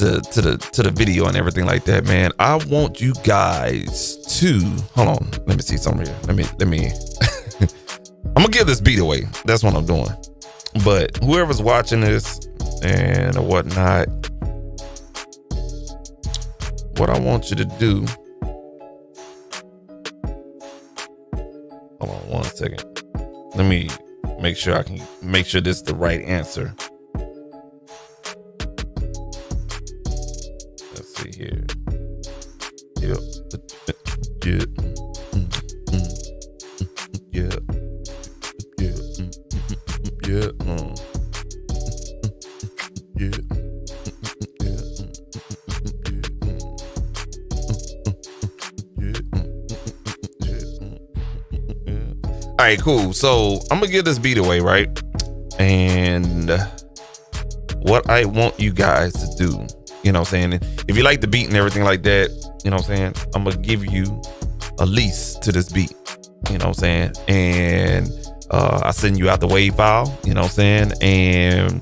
the video and everything like that, man, I want you guys to hold on. Let me see something here. Let me I'm gonna give this beat away. That's what I'm doing. But whoever's watching this and whatnot, what I want you to do. Hold on 1 second. Let me make sure I can make sure this is the right answer. Let's see here. Yeah. All right, cool. So I'm gonna give this beat away, right? And what I want you guys to do, you know what I'm saying? If you like the beat and everything like that, you know what I'm saying? I'm gonna give you a lease to this beat, you know what I'm saying? And I send you out the WAV file, you know what I'm saying? And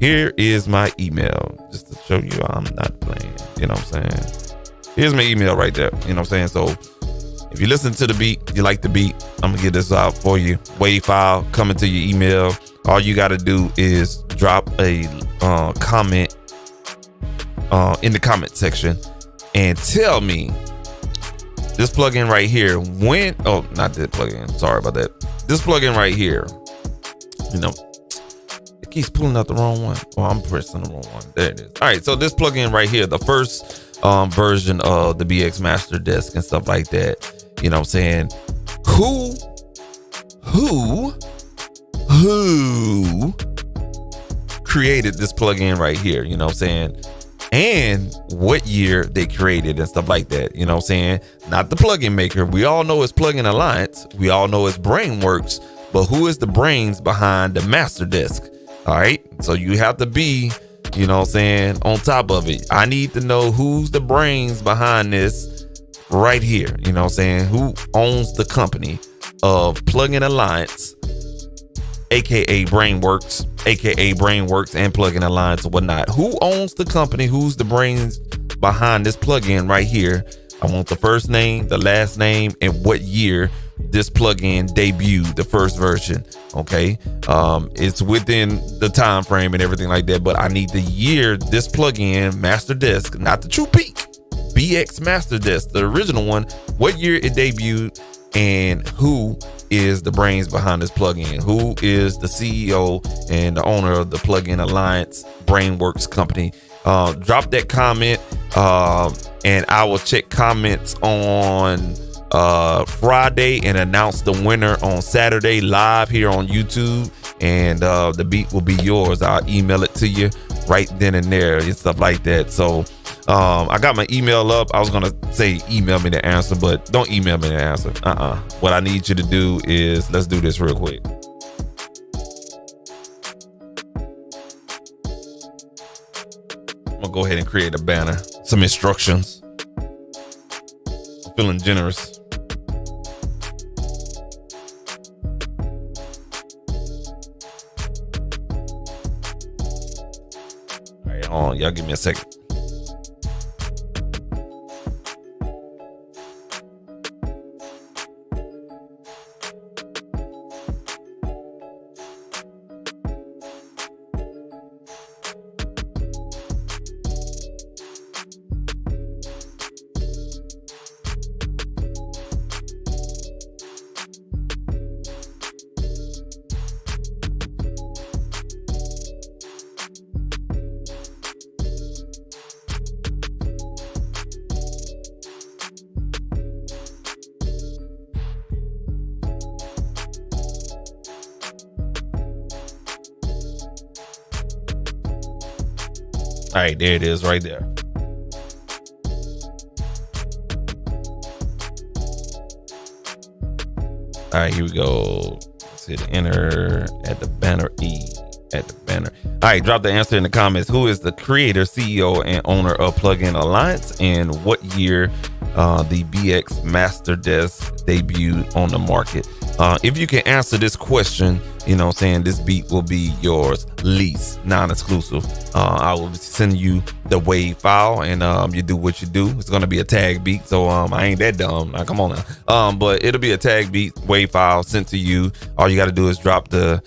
here is my email, just to show you I'm not playing, you know what I'm saying? Here's my email right there, you know what I'm saying? So if you listen to the beat, you like the beat, I'm gonna get this out for you. WAV file coming to your email. All you gotta do is drop a comment in the comment section and tell me this plugin right here not that plugin, sorry about that. This plugin right here, you know, it keeps pulling out the wrong one. Oh, I'm pressing the wrong one. There it is. All right, so this plugin right here, the first version of the BX Master Desk and stuff like that, you know what I'm saying? Who created this plugin right here, you know what I'm saying? And what year they created and stuff like that, you know what I'm saying? Not the plugin maker. We all know it's Plugin Alliance. We all know it's Brainworks, but who is the brains behind the Master Desk? All right, so you have to be, you know what I'm saying, on top of it. I need to know who's the brains behind this right here, you know what I'm saying? Who owns the company of Plugin Alliance, aka Brainworks, and Plugin Alliance or whatnot? Who owns the company? Who's the brains behind this plugin right here? I want the first name, the last name, and what year this plugin debuted, the first version. Okay, it's within the time frame and everything like that, but I need the year this plugin Master Desk, not the True Peak, BX Master Desk, the original one, what year it debuted, and who is the brains behind this plugin? Who is the CEO and the owner of the Plugin Alliance Brainworks company? Drop that comment, and I will check comments on Friday and announce the winner on Saturday live here on YouTube, and the beat will be yours. I'll email it to you right then and there and stuff like that. So I got my email up. I was gonna say email me the answer, but don't email me the answer. What I need you to do is, let's do this real quick. I'm gonna go ahead and create a banner, some instructions. I'm feeling generous. All right, hold on, y'all give me a second. All right, there it is right there. All right, here we go. Let's hit enter at the banner E. At the banner. All right, drop the answer in the comments. Who is the creator, CEO, and owner of Plugin Alliance, and what year the BX Master Desk debuted on the market? If you can answer this question, you know what I'm saying, this beat will be yours, lease, non-exclusive. I will send you the WAV file, and you do what you do. It's gonna be a tag beat, so I ain't that dumb. Now, come on now. But it'll be a tag beat WAV file sent to you. All you got to do is drop the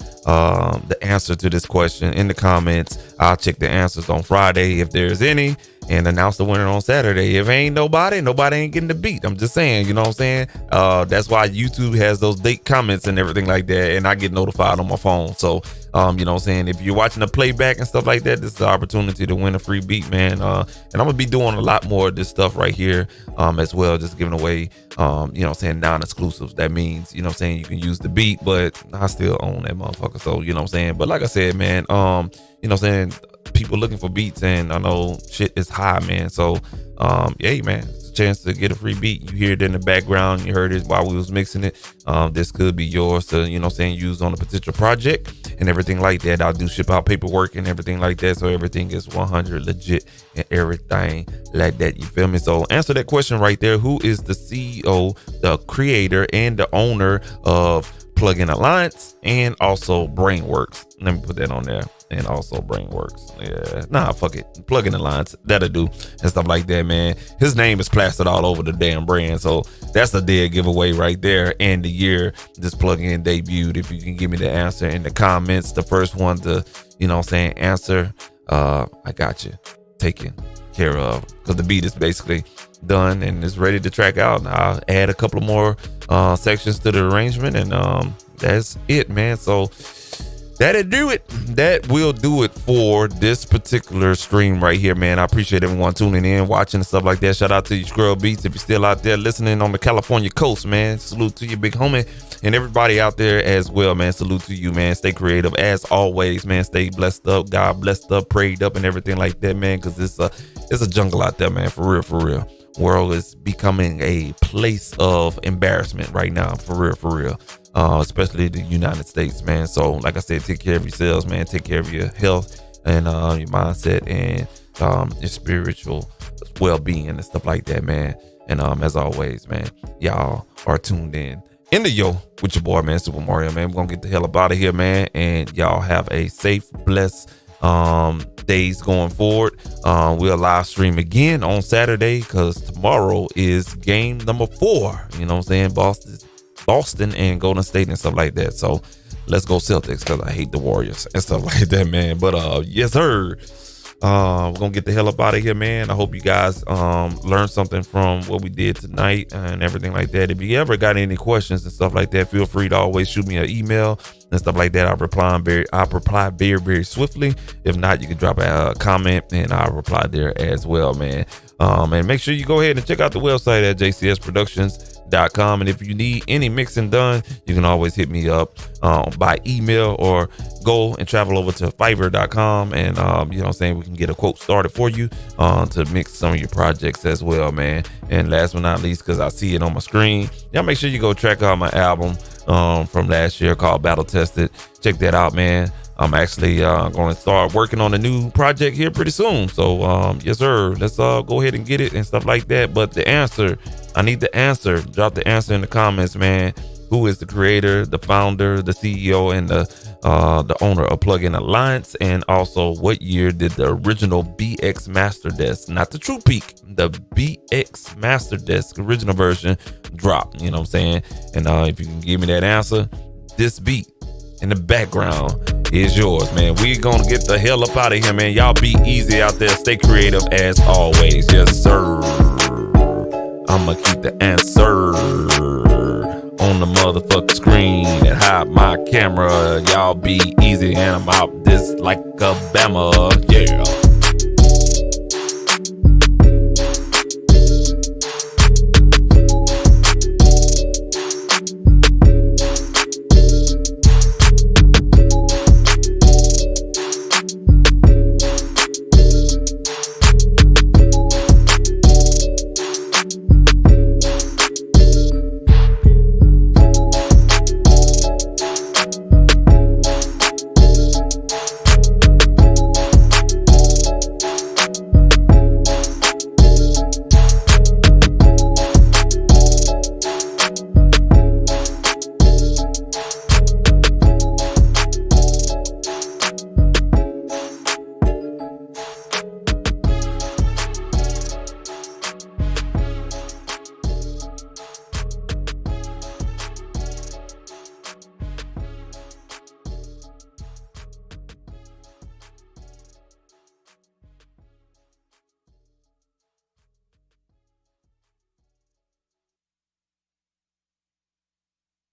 answer to this question in the comments. I'll check the answers on Friday if there's any, and announce the winner on Saturday. If ain't nobody ain't getting the beat. I'm just saying, you know what I'm saying? That's why YouTube has those date comments and everything like that, and I get notified on my phone. So you know what I'm saying, if you're watching the playback and stuff like that, this is the opportunity to win a free beat, man. And I'm gonna be doing a lot more of this stuff right here as well, just giving away you know what I'm saying, non-exclusives. That means, you know what I'm saying, you can use the beat, but I still own that motherfucker. So you know what I'm saying, but like I said, man, you know what I'm saying, people looking for beats, and I know shit is high, man. So yeah, man, a chance to get a free beat, you hear it in the background, you heard it while we was mixing it, this could be yours to, use on a potential project and everything like that. I'll do ship out paperwork and everything like that, so everything is 100 legit and everything like that, you feel me? So answer that question right there. Who is the CEO, the creator, and the owner of Plugin Alliance and also Brainworks? Let me put that on there. And also Brainworks. Yeah, nah, fuck it. Plugin Alliance, that'll do, and stuff like that, man. His name is plastered all over the damn brand, so that's a dead giveaway right there. And the year this plugin debuted. If you can give me the answer in the comments, the first one to, answer, I got you taken care of, because the beat is basically done and it's ready to track out. And I'll add a couple more sections to the arrangement, and that's it, man. So that'll do it. That will do it for this particular stream right here, man. I appreciate everyone tuning in, watching, and stuff like that. Shout out to you, Scrub Beats, if you're still out there listening on the California coast, man. Salute to you, big homie, and everybody out there as well, man. Salute to you, man. Stay creative as always, man. Stay blessed up, God blessed up, prayed up, and everything like that, man. Because it's a jungle out there, man. For real, for real. World is becoming a place of embarrassment right now, for real. Especially the United States, man. So like I said, take care of yourselves, man. Take care of your health and your mindset and your spiritual well-being and stuff like that, man. And as always, man, y'all are tuned in the yo with your boy, man, Super Mario, man. We're gonna get the hell up out of here, man, and y'all have a safe, blessed days going forward. We'll live stream again on Saturday, because tomorrow is game number 4, Boston and Golden State and stuff like that. So let's go Celtics, because I hate the Warriors and stuff like that, man. But yes sir, we're gonna get the hell up out of here, man. I hope you guys learned something from what we did tonight and everything like that. If you ever got any questions and stuff like that, feel free to always shoot me an email and stuff like that. I'll reply very, very swiftly. If not, you can drop a comment and I'll reply there as well, man. And make sure you go ahead and check out the website at jcsproductions.com. And if you need any mixing done, you can always hit me up by email, or go and travel over to Fiverr.com, and we can get a quote started for you to mix some of your projects as well, man. And last but not least, because I see it on my screen, y'all make sure you go check out my album from last year called Battle Tested. Check that out, man. I'm actually going to start working on a new project here pretty soon. So yes sir, let's go ahead and get it and stuff like that. But the answer, I need the answer. Drop the answer in the comments, man. Who is the creator, the founder, the CEO, and the owner of Plugin Alliance? And also, what year did the original BX Master Desk, not the True Peak, the BX Master Desk original version drop? You know what I'm saying? And if you can give me that answer, this beat in the background is yours, man. We gonna get the hell up out of here, man. Y'all be easy out there. Stay creative as always. Yes sir. I'ma keep the answer on the motherfucking screen and hide my camera. Y'all be easy, and I'm out this like a Bama. Yeah.